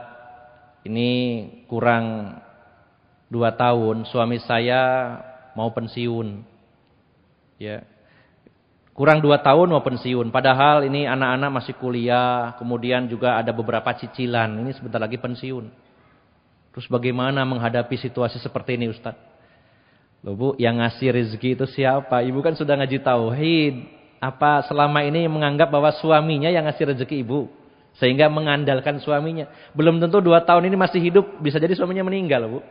ini kurang 2 tahun, suami saya mau pensiun. Ya. Kurang 2 tahun mau pensiun. Padahal ini anak-anak masih kuliah, kemudian juga ada beberapa cicilan. Ini sebentar lagi pensiun. Terus bagaimana menghadapi situasi seperti ini Ustaz? Loh Bu, yang ngasih rezeki itu siapa? Ibu kan sudah ngaji tauhid. Apa selama ini menganggap bahwa suaminya yang ngasih rezeki ibu? Sehingga mengandalkan suaminya. Belum tentu 2 tahun ini masih hidup. Bisa jadi suaminya meninggal, Bu.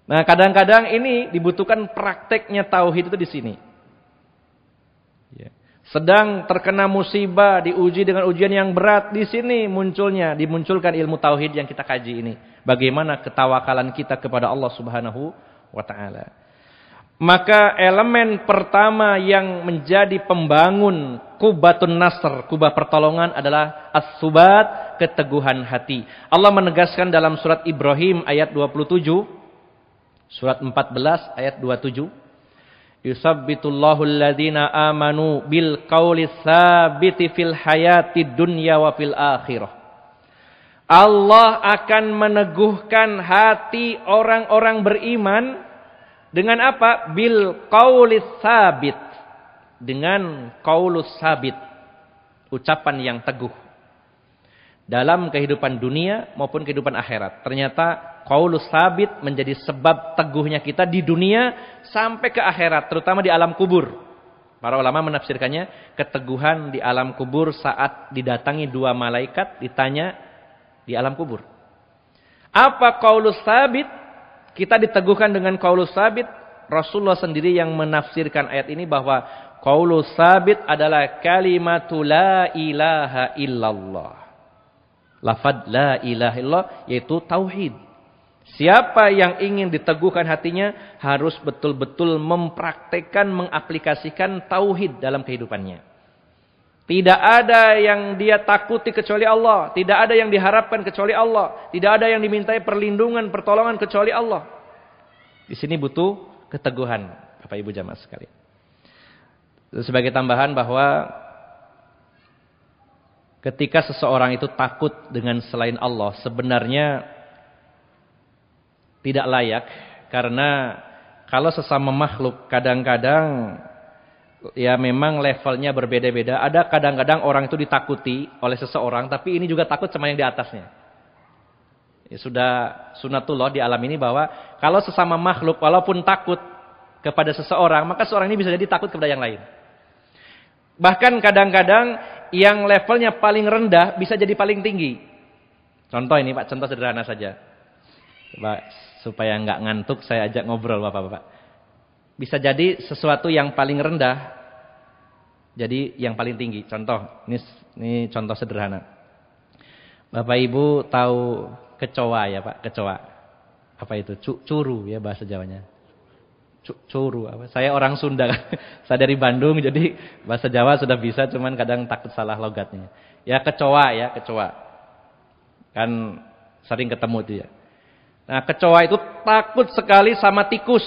Nah, kadang-kadang ini dibutuhkan prakteknya tauhid itu di sini. Ya. Sedang terkena musibah, diuji dengan ujian yang berat. Di sini dimunculkan ilmu tauhid yang kita kaji ini. Bagaimana ketawakalan kita kepada Allah Subhanahu wa ta'ala. Maka elemen pertama yang menjadi pembangun Qubatun Nasr, kubah pertolongan adalah as-subat, keteguhan hati. Allah menegaskan dalam surat Ibrahim ayat 27, surat 14 ayat 27. Yusabbitullahu alladhina amanu bil qawli tsabiti fil hayati dunya wa fil akhirah. Allah akan meneguhkan hati orang-orang beriman dengan apa? Bil qaulis sabit. Dengan qaulus sabit. Ucapan yang teguh. Dalam kehidupan dunia maupun kehidupan akhirat. Ternyata qaulus sabit menjadi sebab teguhnya kita di dunia sampai ke akhirat. Terutama di alam kubur. Para ulama menafsirkannya keteguhan di alam kubur saat didatangi 2 malaikat ditanya di alam kubur. Apa qaulus sabit? Kita diteguhkan dengan qaulus sabit. Rasulullah sendiri yang menafsirkan ayat ini bahwa qaulus sabit adalah kalimatu la ilaha illallah. Lafaz la ilaha illallah yaitu tauhid. Siapa yang ingin diteguhkan hatinya harus betul-betul mempraktekkan, mengaplikasikan tauhid dalam kehidupannya. Tidak ada yang dia takuti kecuali Allah. Tidak ada yang diharapkan kecuali Allah. Tidak ada yang dimintai perlindungan, pertolongan kecuali Allah. Di sini butuh keteguhan, Bapak Ibu jamaah sekalian. Sebagai tambahan bahwa ketika seseorang itu takut dengan selain Allah, sebenarnya tidak layak. Karena kalau sesama makhluk kadang-kadang ya memang levelnya berbeda-beda. Ada kadang-kadang orang itu ditakuti oleh seseorang, tapi ini juga takut sama yang di atasnya. Ya, sudah sunatullah di alam ini bahwa kalau sesama makhluk walaupun takut kepada seseorang, maka seorang ini bisa jadi takut kepada yang lain. Bahkan kadang-kadang yang levelnya paling rendah bisa jadi paling tinggi. Contoh ini Pak, contoh sederhana saja. Coba supaya nggak ngantuk saya ajak ngobrol Bapak-bapak. Bisa jadi sesuatu yang paling rendah jadi yang paling tinggi. Contoh, ini contoh sederhana. Bapak Ibu tahu kecoa ya Pak, kecoa. Apa itu? Curu ya bahasa Jawanya. Curu apa? Saya orang Sunda kan. Saya dari Bandung jadi bahasa Jawa sudah bisa, cuman kadang takut salah logatnya. Ya kecoa ya, kecoa. Kan sering ketemu itu ya. Nah, kecoa itu takut sekali sama tikus.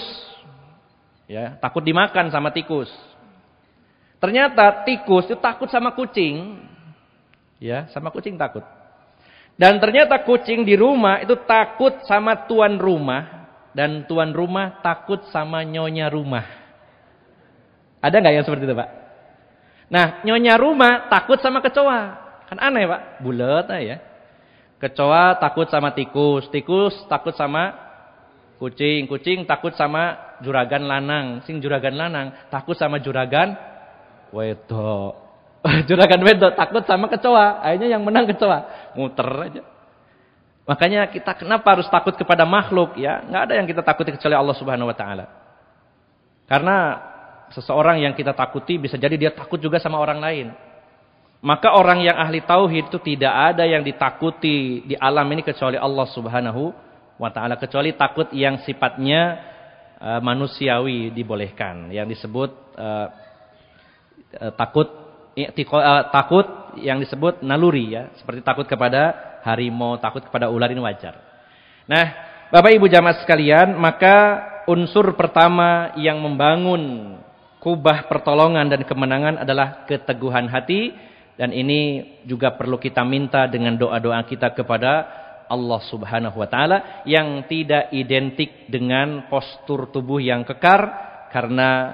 Ya, takut dimakan sama tikus. Ternyata tikus itu takut sama kucing. Ya, sama kucing takut. Dan ternyata kucing di rumah itu takut sama tuan rumah. Dan tuan rumah takut sama nyonya rumah. Ada nggak yang seperti itu Pak? Nah, nyonya rumah takut sama kecoa. Kan aneh Pak, bulet ya. Kecoa takut sama tikus. Tikus takut sama kucing. Kucing takut sama juragan lanang. Sing juragan lanang takut sama juragan wedok. Juragan wedok takut sama kecoa. Akhirnya yang menang kecoa. Muter aja. Makanya kita kenapa harus takut kepada makhluk ya? Nggak ada yang kita takuti kecuali Allah Subhanahu wa taala. Karena seseorang yang kita takuti bisa jadi dia takut juga sama orang lain. Maka orang yang ahli tauhid itu tidak ada yang ditakuti di alam ini kecuali Allah Subhanahu wa taala, kecuali takut yang sifatnya manusiawi dibolehkan, yang disebut takut yang disebut naluri ya, seperti takut kepada harimau, takut kepada ular, ini wajar. Nah, Bapak Ibu jamaah sekalian, maka unsur pertama yang membangun kubah pertolongan dan kemenangan adalah keteguhan hati, dan ini juga perlu kita minta dengan doa-doa kita kepada Allah Subhanahu wa taala yang tidak identik dengan postur tubuh yang kekar, karena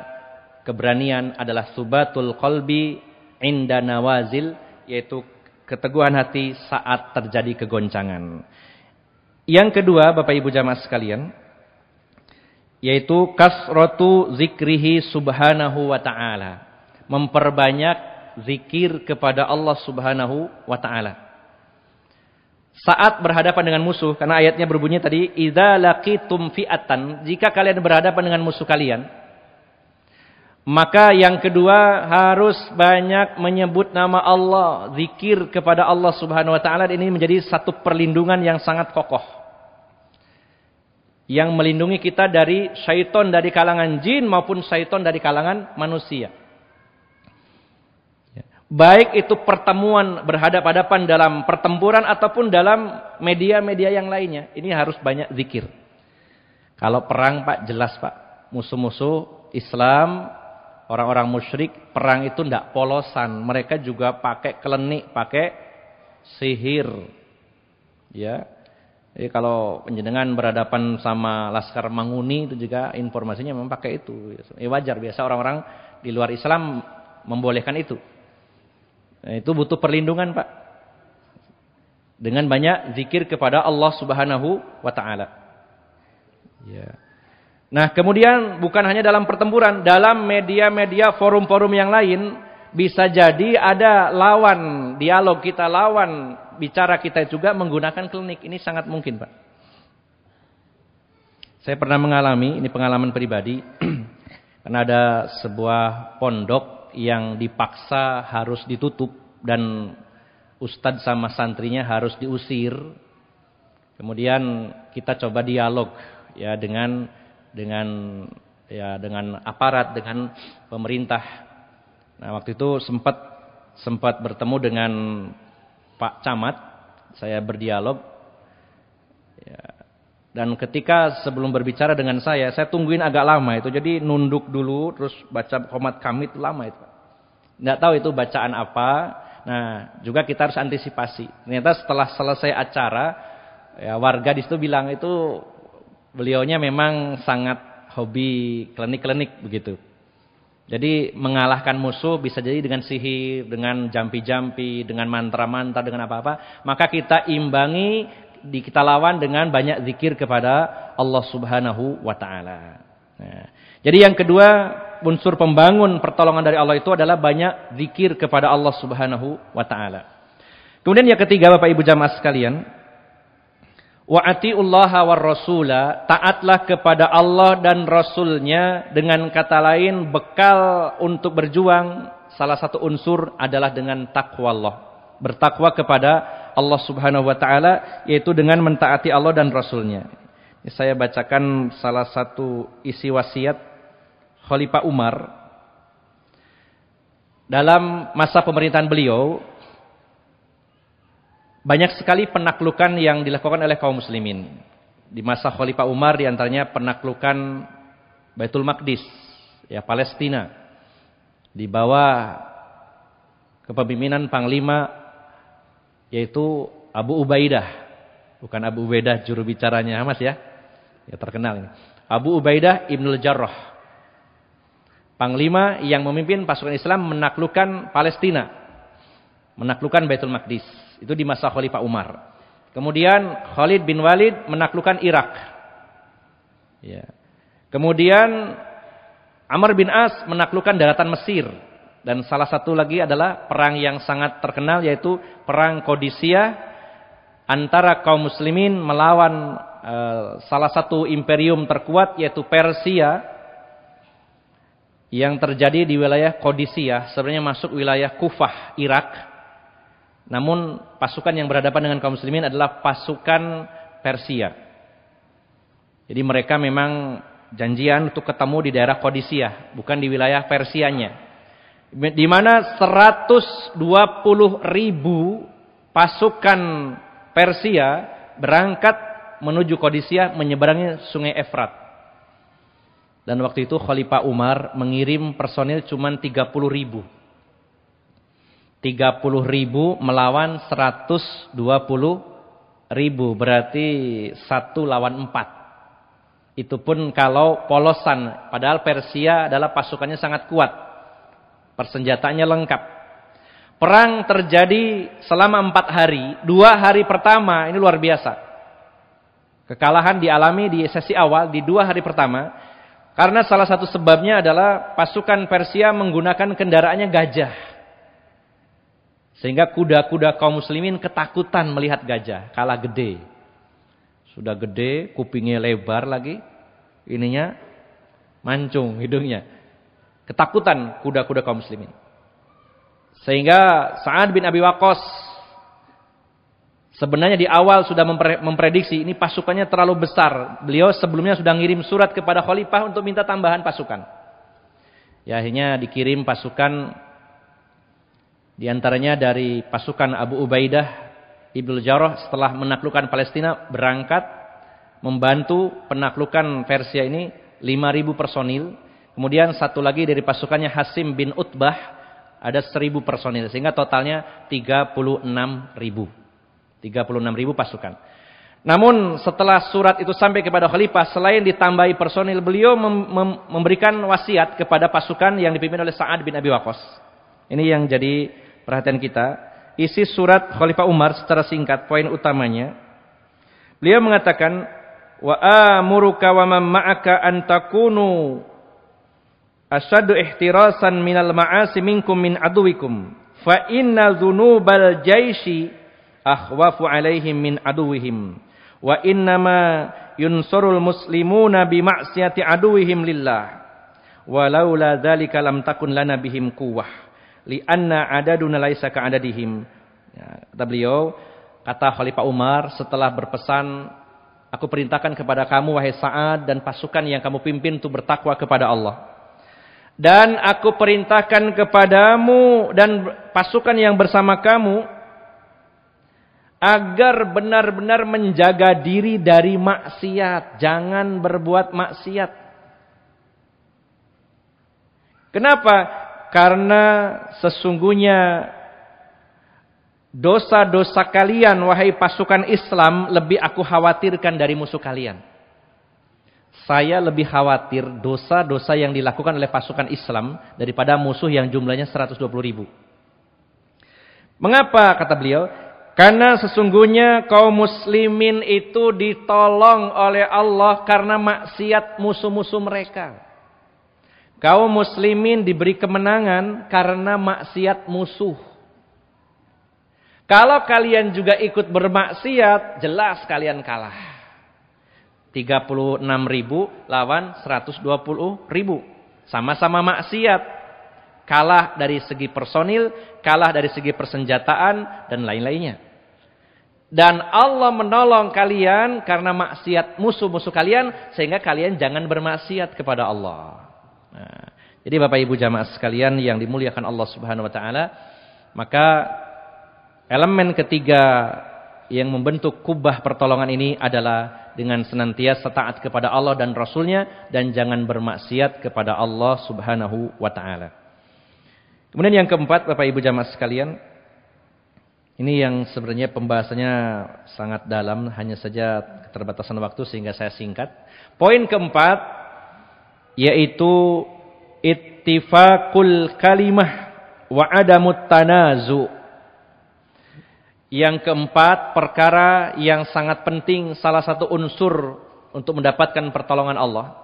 keberanian adalah subatul qalbi inda nawazil, yaitu keteguhan hati saat terjadi kegoncangan. Yang kedua, Bapak Ibu jamaah sekalian, yaitu kasratu zikrihi subhanahu wa ta'ala. Memperbanyak zikir kepada Allah Subhanahu wa ta'ala. Saat berhadapan dengan musuh, karena ayatnya berbunyi tadi, idza laqitum fi'atan, jika kalian berhadapan dengan musuh kalian, maka yang kedua harus banyak menyebut nama Allah, zikir kepada Allah Subhanahu wa taala. Ini menjadi satu perlindungan yang sangat kokoh, yang melindungi kita dari syaitan dari kalangan jin maupun syaitan dari kalangan manusia. Baik itu pertemuan berhadapan-hadapan dalam pertempuran ataupun dalam media-media yang lainnya, ini harus banyak zikir. Kalau perang Pak, jelas Pak, musuh-musuh Islam, orang-orang musyrik, perang itu tidak polosan. Mereka juga pakai klenik, pakai sihir. Ya. Jadi kalau penjenengan berhadapan sama Laskar Manguni itu juga informasinya memang pakai itu. Wajar, biasa orang-orang di luar Islam membolehkan itu. Nah, itu butuh perlindungan Pak. Dengan banyak zikir kepada Allah Subhanahu wa taala. Ya. Nah, kemudian bukan hanya dalam pertempuran, dalam media-media, forum-forum yang lain, bisa jadi ada lawan dialog kita, lawan bicara kita juga menggunakan klinik. Ini sangat mungkin, Pak. Saya pernah mengalami, ini pengalaman pribadi, karena ada sebuah pondok yang dipaksa harus ditutup dan ustadz sama santrinya harus diusir. Kemudian kita coba dialog ya dengan aparat, dengan pemerintah. Nah, waktu itu sempat bertemu dengan Pak Camat, saya berdialog. Ya, dan ketika sebelum berbicara dengan saya tungguin agak lama itu. Jadi nunduk dulu, terus baca qomat kamit, lama itu. Nggak tahu itu bacaan apa. Nah, juga kita harus antisipasi. Ternyata setelah selesai acara, ya, warga di situ bilang itu beliaunya memang sangat hobi klinik-klinik begitu. Jadi mengalahkan musuh bisa jadi dengan sihir, dengan jampi-jampi, dengan mantra-mantra, dengan apa-apa. Maka kita imbangi, kita lawan dengan banyak zikir kepada Allah Subhanahu wa taala. Nah, jadi yang kedua, unsur pembangun pertolongan dari Allah itu adalah banyak zikir kepada Allah Subhanahu wa taala. Kemudian yang ketiga, Bapak Ibu jamaah sekalian, wa atiullaha war rasula, taatlah kepada Allah dan Rasulnya. Dengan kata lain, bekal untuk berjuang salah satu unsur adalah dengan takwa Allah, bertakwa kepada Allah Subhanahu wa taala, yaitu dengan mentaati Allah dan Rasulnya. Ini saya bacakan salah satu isi wasiat Khalifah Umar dalam masa pemerintahan beliau. Banyak sekali penaklukan yang dilakukan oleh kaum muslimin. Di masa Khalifah Umar diantaranya penaklukan Baitul Maqdis, ya Palestina. Di bawah kepemimpinan Panglima yaitu Abu Ubaidah. Bukan Abu Ubaidah juru bicaranya Hamas ya. Ya terkenal ini. Abu Ubaidah Ibnul Jarrah. Panglima yang memimpin pasukan Islam menaklukkan Palestina. Menaklukkan Baitul Maqdis. Itu di masa Khalifah Umar. Kemudian Khalid bin Walid menaklukkan Irak. Ya. Kemudian Amr bin As menaklukkan daratan Mesir. Dan salah satu lagi adalah perang yang sangat terkenal, yaitu perang Qadisiyah antara kaum muslimin melawan salah satu imperium terkuat, yaitu Persia, yang terjadi di wilayah Qadisiyah. Sebenarnya masuk wilayah Kufah, Irak. Namun pasukan yang berhadapan dengan kaum muslimin adalah pasukan Persia. Jadi mereka memang janjian untuk ketemu di daerah Qadisiyah, bukan di wilayah Persianya. Di mana 120.000 pasukan Persia berangkat menuju Qadisiyah menyeberangi Sungai Efrat. Dan waktu itu Khalifah Umar mengirim personil cuma 30.000. 30.000 melawan 120.000, berarti 1 lawan 4. Itu pun kalau polosan, padahal Persia adalah pasukannya sangat kuat, persenjataannya lengkap. Perang terjadi selama 4 hari. 2 hari pertama ini luar biasa. Kekalahan dialami di sesi awal di 2 hari pertama, karena salah satu sebabnya adalah pasukan Persia menggunakan kendaraannya gajah. Sehingga kuda-kuda kaum muslimin ketakutan melihat gajah, kalah gede. Sudah gede, kupingnya lebar lagi, ininya mancung hidungnya. Ketakutan kuda-kuda kaum muslimin. Sehingga Sa'ad bin Abi Waqqas sebenarnya di awal sudah memprediksi ini pasukannya terlalu besar. Beliau sebelumnya sudah ngirim surat kepada khalifah untuk minta tambahan pasukan. Ya, akhirnya dikirim pasukan. Di antaranya dari pasukan Abu Ubaidah Ibnul Jarrah setelah menaklukkan Palestina berangkat membantu penaklukan Persia ini 5.000 personil. Kemudian satu lagi dari pasukannya Hasim bin Utbah ada 1.000 personil, sehingga totalnya 36.000 pasukan. Namun setelah surat itu sampai kepada khalifah, selain ditambahi personil, beliau memberikan wasiat kepada pasukan yang dipimpin oleh Sa'ad bin Abi Waqqas. Ini yang jadi perhatian kita. Isi surat Khalifah Umar secara singkat, poin utamanya. Beliau mengatakan, wa amuruka wa man ma'aka an takunu asyaddu ihtirasan minal ma'asi minkum min aduwikum. Fa inna dhunubal jaishi akhwafu alaihim min aduwihim. Wa innama yunsurul muslimuna bima'siyati aduwihim lillah. Walaula dzalika lam takun lana bihim quwwah. Li'anna adaduna laisa ka'adadihim. Ya, kata beliau, kata Khalifah Umar setelah berpesan, aku perintahkan kepada kamu wahai Sa'ad dan pasukan yang kamu pimpin untuk bertakwa kepada Allah. Dan aku perintahkan kepadamu dan pasukan yang bersama kamu agar benar-benar menjaga diri dari maksiat, jangan berbuat maksiat. Kenapa? Karena sesungguhnya dosa-dosa kalian, wahai pasukan Islam, lebih aku khawatirkan dari musuh kalian. saya lebih khawatir dosa-dosa yang dilakukan oleh pasukan Islam daripada musuh yang jumlahnya 120.000. Mengapa, kata beliau? Karena sesungguhnya kaum muslimin itu ditolong oleh Allah karena maksiat musuh-musuh mereka. Kaum muslimin diberi kemenangan karena maksiat musuh. Kalau kalian juga ikut bermaksiat, jelas kalian kalah. 36.000 lawan 120.000. Sama-sama maksiat. Kalah dari segi personil, kalah dari segi persenjataan, dan lain-lainnya. Dan Allah menolong kalian karena maksiat musuh-musuh kalian, sehingga kalian jangan bermaksiat kepada Allah. Nah, jadi Bapak Ibu jamaah sekalian yang dimuliakan Allah Subhanahu wa taala, maka elemen ketiga yang membentuk kubah pertolongan ini adalah dengan senantiasa taat kepada Allah dan Rasulnya dan jangan bermaksiat kepada Allah Subhanahu wa taala. Kemudian yang keempat, Bapak Ibu jamaah sekalian, ini yang sebenarnya pembahasannya sangat dalam, hanya saja keterbatasan waktu sehingga saya singkat. Poin keempat yaitu ittifaqul kalimah wa adamut tanazu. Yang keempat, perkara yang sangat penting, salah satu unsur untuk mendapatkan pertolongan Allah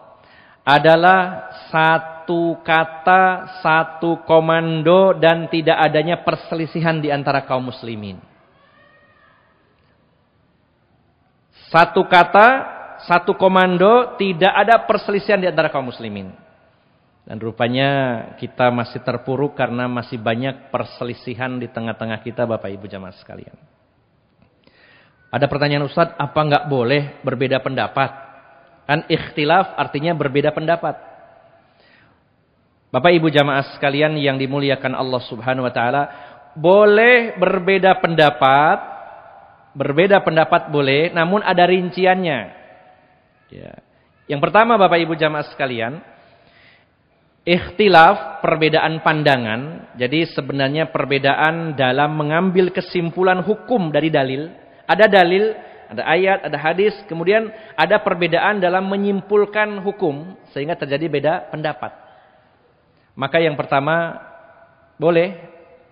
adalah satu kata, satu komando, dan tidak adanya perselisihan di antara kaum muslimin. Satu kata, satu komando, tidak ada perselisihan di antara kaum muslimin. Dan rupanya kita masih terpuruk karena masih banyak perselisihan di tengah-tengah kita, Bapak Ibu jamaah sekalian. Ada pertanyaan, Ustaz, apa enggak boleh berbeda pendapat? Kan ikhtilaf artinya berbeda pendapat. Bapak Ibu jamaah sekalian yang dimuliakan Allah Subhanahu wa taala, boleh berbeda pendapat boleh, namun ada rinciannya. Ya. Yang pertama, Bapak Ibu jamaah sekalian, ikhtilaf, perbedaan pandangan. Jadi sebenarnya perbedaan dalam mengambil kesimpulan hukum dari dalil. Ada dalil, ada ayat, ada hadis. Kemudian ada perbedaan dalam menyimpulkan hukum. Sehingga terjadi beda pendapat. Maka yang pertama, boleh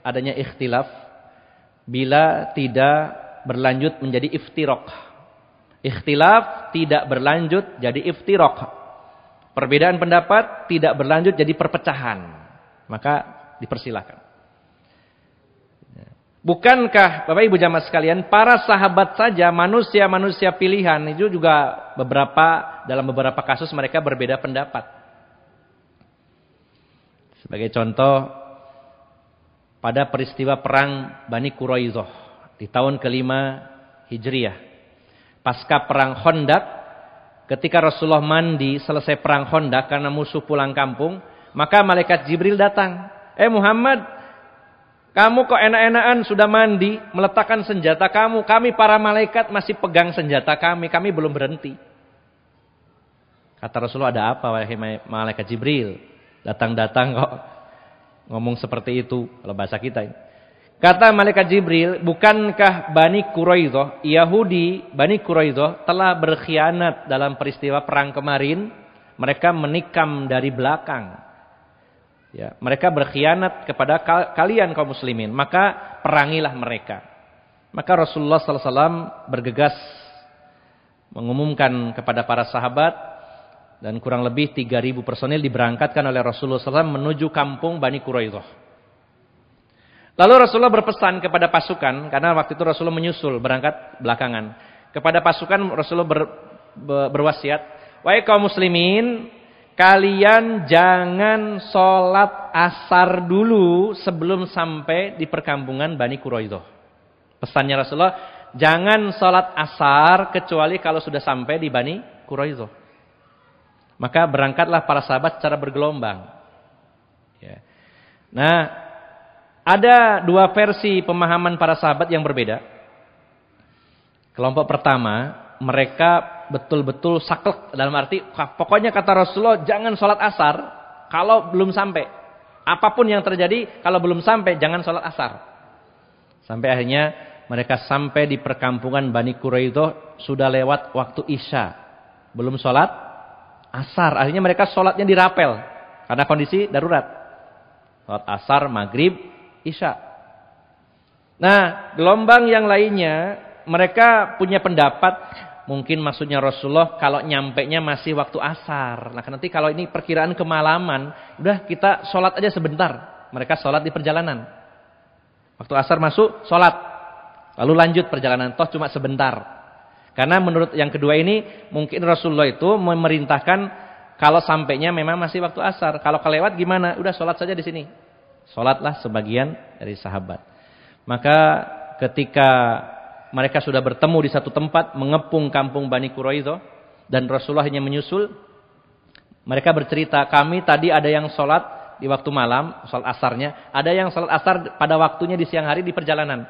adanya ikhtilaf bila tidak berlanjut menjadi iftiraq. Ikhtilaf tidak berlanjut jadi iftiraq. Perbedaan pendapat tidak berlanjut jadi perpecahan. Maka dipersilakan. Bukankah Bapak Ibu jamaah sekalian, para sahabat saja manusia-manusia pilihan itu juga dalam beberapa kasus mereka berbeda pendapat. Sebagai contoh, pada peristiwa perang Bani Quraidah di tahun ke-5 Hijriah. Pasca perang Khandaq, ketika Rasulullah mandi selesai perang Khandaq karena musuh pulang kampung, maka malaikat Jibril datang. Muhammad, kamu kok enak-enakan sudah mandi, meletakkan senjata kamu. Kami para malaikat masih pegang senjata kami belum berhenti. Kata Rasulullah, ada apa wahai malaikat Jibril? Datang-datang kok ngomong seperti itu, kalau bahasa kita ini. Kata malaikat Jibril, bukankah Bani Quraidah, Yahudi Bani Quraidah telah berkhianat dalam peristiwa perang kemarin? Mereka menikam dari belakang. Ya, mereka berkhianat kepada kalian kaum muslimin, maka perangilah mereka. Maka Rasulullah SAW bergegas mengumumkan kepada para sahabat, dan kurang lebih 3.000 personil diberangkatkan oleh Rasulullah SAW menuju kampung Bani Quraidah. Lalu Rasulullah berpesan kepada pasukan, karena waktu itu Rasulullah menyusul berangkat belakangan. Kepada pasukan Rasulullah berwasiat, wahai kaum muslimin, kalian jangan sholat asar dulu sebelum sampai di perkampungan Bani Quraidah. Pesannya Rasulullah, jangan sholat asar kecuali kalau sudah sampai di Bani Quraidah. Maka berangkatlah para sahabat secara bergelombang. Ya. Nah, ada dua versi pemahaman para sahabat yang berbeda. Kelompok pertama, mereka betul-betul saklek, dalam arti pokoknya kata Rasulullah jangan sholat asar kalau belum sampai. Apapun yang terjadi, kalau belum sampai jangan sholat asar. Sampai akhirnya mereka sampai di perkampungan Bani Quraidah sudah lewat waktu Isya. Belum sholat asar. Akhirnya mereka sholatnya dirapel karena kondisi darurat. Sholat asar, maghrib, isya. Nah, gelombang yang lainnya mereka punya pendapat, mungkin maksudnya Rasulullah kalau nyampenya masih waktu asar. Nah, nanti kalau ini perkiraan kemalaman, udah kita sholat aja sebentar. Mereka sholat di perjalanan. Waktu asar masuk, sholat. Lalu lanjut perjalanan, toh cuma sebentar. Karena menurut yang kedua ini, mungkin Rasulullah itu memerintahkan kalau sampainya memang masih waktu asar. Kalau kelewat gimana? Udah sholat saja di sini. Sholatlah sebagian dari sahabat. Maka ketika mereka sudah bertemu di satu tempat, mengepung kampung Bani Quraidah, dan Rasulullah hanya menyusul, mereka bercerita, kami tadi ada yang sholat di waktu malam, sholat asarnya, ada yang sholat asar pada waktunya di siang hari di perjalanan.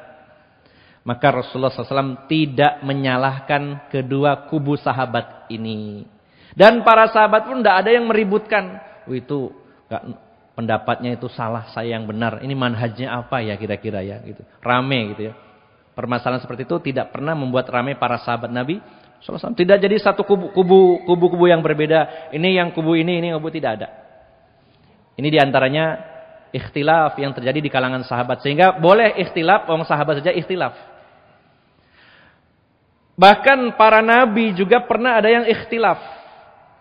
Maka Rasulullah SAW tidak menyalahkan kedua kubu sahabat ini. Dan para sahabat pun tidak ada yang meributkan. Itu pendapatnya itu salah, saya yang benar. Ini manhajnya apa ya kira-kira ya? Gitu. Rame gitu ya. Permasalahan seperti itu tidak pernah membuat ramai para sahabat Nabi SAW. Tidak jadi satu kubu-kubu yang berbeda. Ini yang kubu ini kubu tidak ada. Ini diantaranya ikhtilaf yang terjadi di kalangan sahabat. Sehingga boleh ikhtilaf, orang sahabat saja ikhtilaf. Bahkan para nabi juga pernah ada yang ikhtilaf.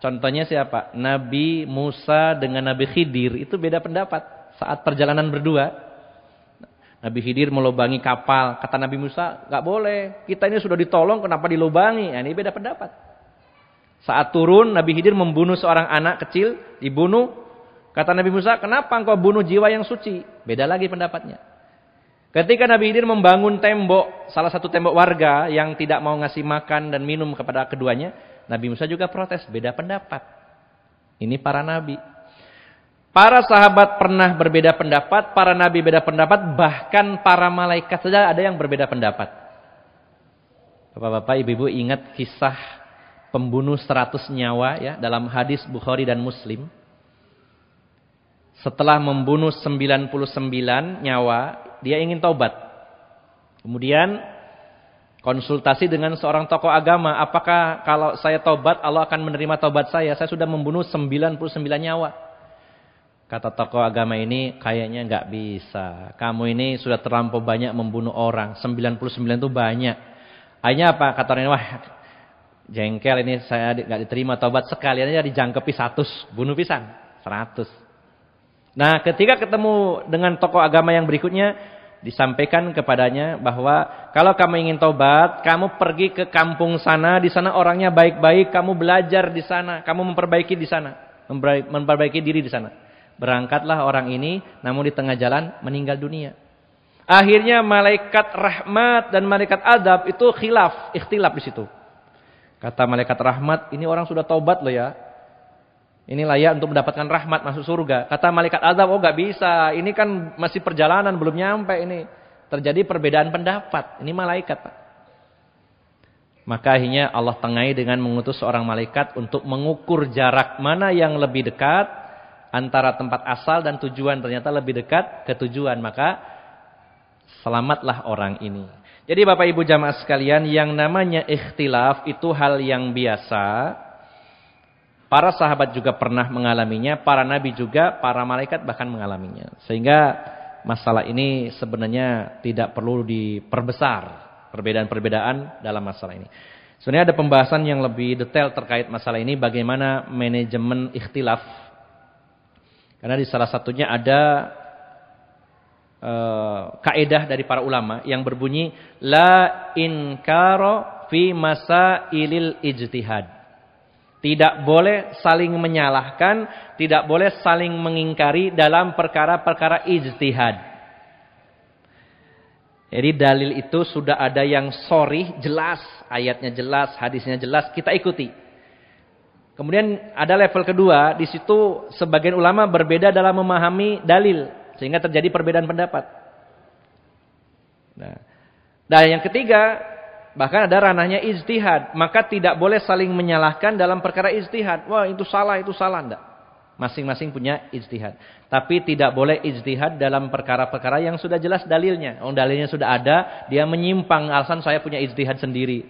Contohnya siapa? Nabi Musa dengan Nabi Khidir itu beda pendapat saat perjalanan berdua. Nabi Khidir melubangi kapal, kata Nabi Musa, "Enggak boleh. Kita ini sudah ditolong, kenapa dilubangi?" Nah, ini beda pendapat. Saat turun Nabi Khidir membunuh seorang anak kecil, dibunuh. Kata Nabi Musa, "Kenapa engkau bunuh jiwa yang suci?" Beda lagi pendapatnya. Ketika Nabi Khidir membangun tembok, salah satu tembok warga yang tidak mau ngasih makan dan minum kepada keduanya, Nabi Musa juga protes, beda pendapat. Ini para nabi. Para sahabat pernah berbeda pendapat, para nabi beda pendapat, bahkan para malaikat saja ada yang berbeda pendapat. Bapak-bapak, ibu-ibu ingat kisah pembunuh 100 nyawa ya dalam hadis Bukhari dan Muslim. Setelah membunuh 99 nyawa, dia ingin taubat. Kemudian konsultasi dengan seorang tokoh agama, apakah kalau saya taubat Allah akan menerima taubat saya? Saya sudah membunuh 99 nyawa. Kata tokoh agama ini, kayaknya nggak bisa. Kamu ini sudah terlampau banyak membunuh orang. 99 itu banyak. Akhirnya apa? Kata orang ini, wah jengkel ini, saya nggak diterima taubat. Sekalian aja dijangkepi 100, bunuh pisan 100. Nah, ketika ketemu dengan tokoh agama yang berikutnya, disampaikan kepadanya bahwa kalau kamu ingin taubat, kamu pergi ke kampung sana, di sana orangnya baik-baik, kamu belajar di sana, kamu memperbaiki di sana, memperbaiki diri di sana. Berangkatlah orang ini, namun di tengah jalan meninggal dunia. Akhirnya malaikat rahmat dan malaikat adab itu ikhtilaf di situ. Kata malaikat rahmat, ini orang sudah taubat loh ya. Ini layak untuk mendapatkan rahmat masuk surga. Kata malaikat azab, oh gak bisa. Ini kan masih perjalanan, belum nyampe ini. Terjadi perbedaan pendapat. Ini malaikat, Pak. Maka akhirnya Allah tengahi dengan mengutus seorang malaikat untuk mengukur jarak mana yang lebih dekat antara tempat asal dan tujuan. Ternyata lebih dekat ke tujuan. Maka selamatlah orang ini. Jadi Bapak Ibu jamaah sekalian, yang namanya ikhtilaf itu hal yang biasa. Para sahabat juga pernah mengalaminya, para nabi juga, para malaikat bahkan mengalaminya. Sehingga masalah ini sebenarnya tidak perlu diperbesar, perbedaan-perbedaan dalam masalah ini. Sebenarnya ada pembahasan yang lebih detail terkait masalah ini, bagaimana manajemen ikhtilaf. Karena di salah satunya ada kaidah dari para ulama yang berbunyi la inkara fi masailil ijtihad. Tidak boleh saling menyalahkan, tidak boleh saling mengingkari dalam perkara-perkara ijtihad. Jadi dalil itu sudah ada yang sharih, jelas, ayatnya jelas, hadisnya jelas, kita ikuti. Kemudian ada level kedua, di situ sebagian ulama berbeda dalam memahami dalil, sehingga terjadi perbedaan pendapat. Nah, yang ketiga, bahkan ada ranahnya ijtihad, maka tidak boleh saling menyalahkan dalam perkara ijtihad. Wah, itu salah, enggak. Masing-masing punya ijtihad. Tapi tidak boleh ijtihad dalam perkara-perkara yang sudah jelas dalilnya. Dalilnya sudah ada, dia menyimpang, alasan saya punya ijtihad sendiri.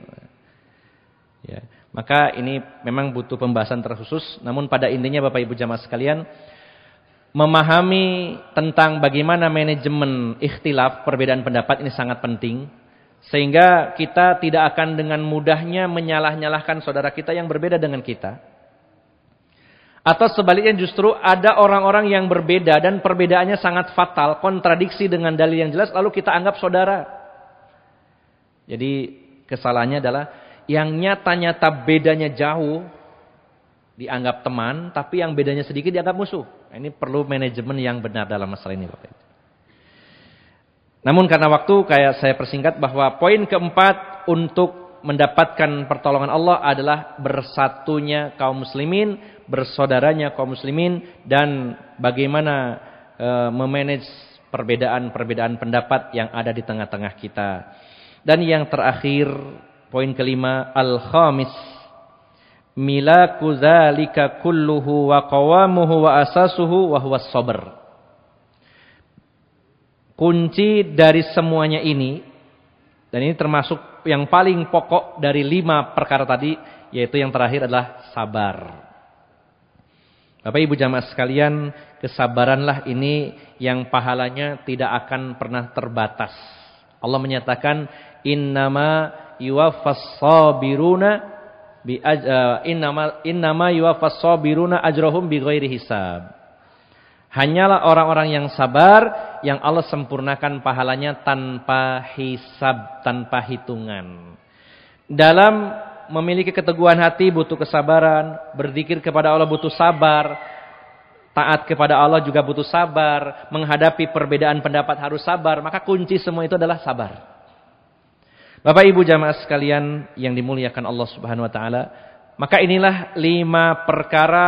Ya. Maka ini memang butuh pembahasan terkhusus. Namun pada intinya Bapak Ibu jamaah sekalian, memahami tentang bagaimana manajemen ikhtilaf, perbedaan pendapat ini sangat penting. Sehingga kita tidak akan dengan mudahnya menyalah-nyalahkan saudara kita yang berbeda dengan kita. Atau sebaliknya justru ada orang-orang yang berbeda dan perbedaannya sangat fatal, kontradiksi dengan dalil yang jelas, lalu kita anggap saudara. Jadi kesalahannya adalah yang nyata-nyata bedanya jauh dianggap teman, tapi yang bedanya sedikit dianggap musuh. Nah, ini perlu manajemen yang benar dalam masalah ini, Bapak. Namun karena waktu kayak saya persingkat bahwa poin keempat untuk mendapatkan pertolongan Allah adalah bersatunya kaum muslimin, bersaudaranya kaum muslimin, dan bagaimana memanage perbedaan-perbedaan pendapat yang ada di tengah-tengah kita. Dan yang terakhir, poin kelima, al-khamis, milaku dzalika kulluhu wa qawamuhu wa asasuhu wa huwa sabr. Kunci dari semuanya ini, dan ini termasuk yang paling pokok dari 5 perkara tadi, yaitu yang terakhir adalah sabar. Bapak Ibu jamaah sekalian, kesabaranlah ini yang pahalanya tidak akan pernah terbatas. Allah menyatakan, innama yuwaffas sabiruna innama yuwaffas sabiruna ajrahum bighairi hisab. Hanyalah orang-orang yang sabar yang Allah sempurnakan pahalanya tanpa hisab, tanpa hitungan. Dalam memiliki keteguhan hati butuh kesabaran, berzikir kepada Allah butuh sabar, taat kepada Allah juga butuh sabar, menghadapi perbedaan pendapat harus sabar, maka kunci semua itu adalah sabar. Bapak Ibu jamaah sekalian yang dimuliakan Allah Subhanahu wa taala, maka inilah 5 perkara,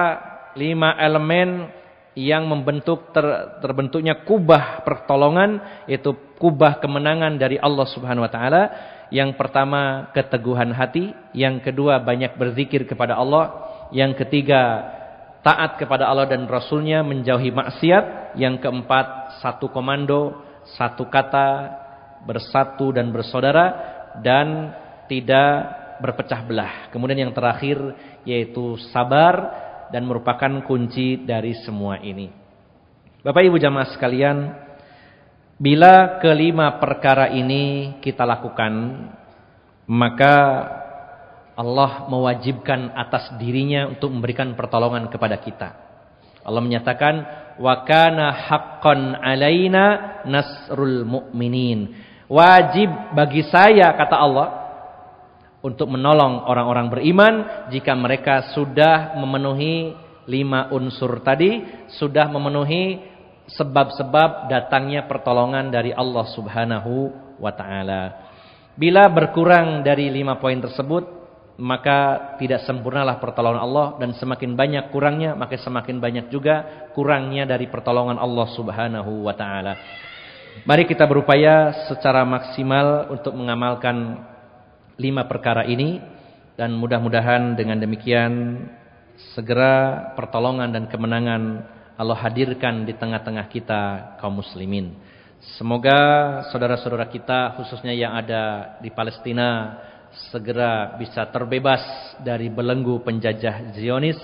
5 elemen yang membentuk terbentuknya kubah pertolongan, yaitu kubah kemenangan dari Allah Subhanahu wa taala. Yang pertama, keteguhan hati, yang kedua, banyak berzikir kepada Allah, yang ketiga, taat kepada Allah dan Rasulnya, menjauhi maksiat, yang keempat, satu komando, satu kata, bersatu dan bersaudara, dan tidak berpecah belah. Kemudian yang terakhir yaitu sabar, dan merupakan kunci dari semua ini. Bapak Ibu jamaah sekalian, bila kelima perkara ini kita lakukan, maka Allah mewajibkan atas dirinya untuk memberikan pertolongan kepada kita. Allah menyatakan, wa kana haqqan alaina nasrul mu'minin. Wajib bagi saya, kata Allah, untuk menolong orang-orang beriman jika mereka sudah memenuhi 5 unsur tadi, sudah memenuhi sebab-sebab datangnya pertolongan dari Allah Subhanahu wa taala. Bila berkurang dari 5 poin tersebut, maka tidak sempurnalah pertolongan Allah, dan semakin banyak kurangnya, maka semakin banyak juga kurangnya dari pertolongan Allah Subhanahu wa taala. Mari kita berupaya secara maksimal untuk mengamalkan 5 perkara ini, dan mudah-mudahan dengan demikian segera pertolongan dan kemenangan Allah hadirkan di tengah-tengah kita kaum muslimin. Semoga saudara-saudara kita khususnya yang ada di Palestina segera bisa terbebas dari belenggu penjajah Zionis,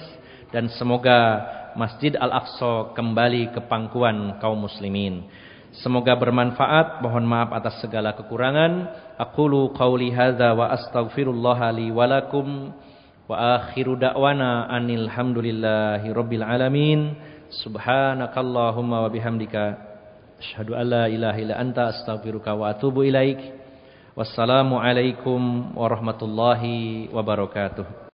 dan semoga Masjid Al-Aqsa kembali ke pangkuan kaum muslimin. Semoga bermanfaat. Mohon maaf atas segala kekurangan. Aqulu qauli hadza wa astaghfirullah li wa lakum wa akhiru da'wana anil hamdulillahi rabbil alamin. Subhanakallahumma wa bihamdika asyhadu an la ilaha illa anta astaghfiruka wa atubu ilaik. Wassalamu alaikum warahmatullahi wabarakatuh.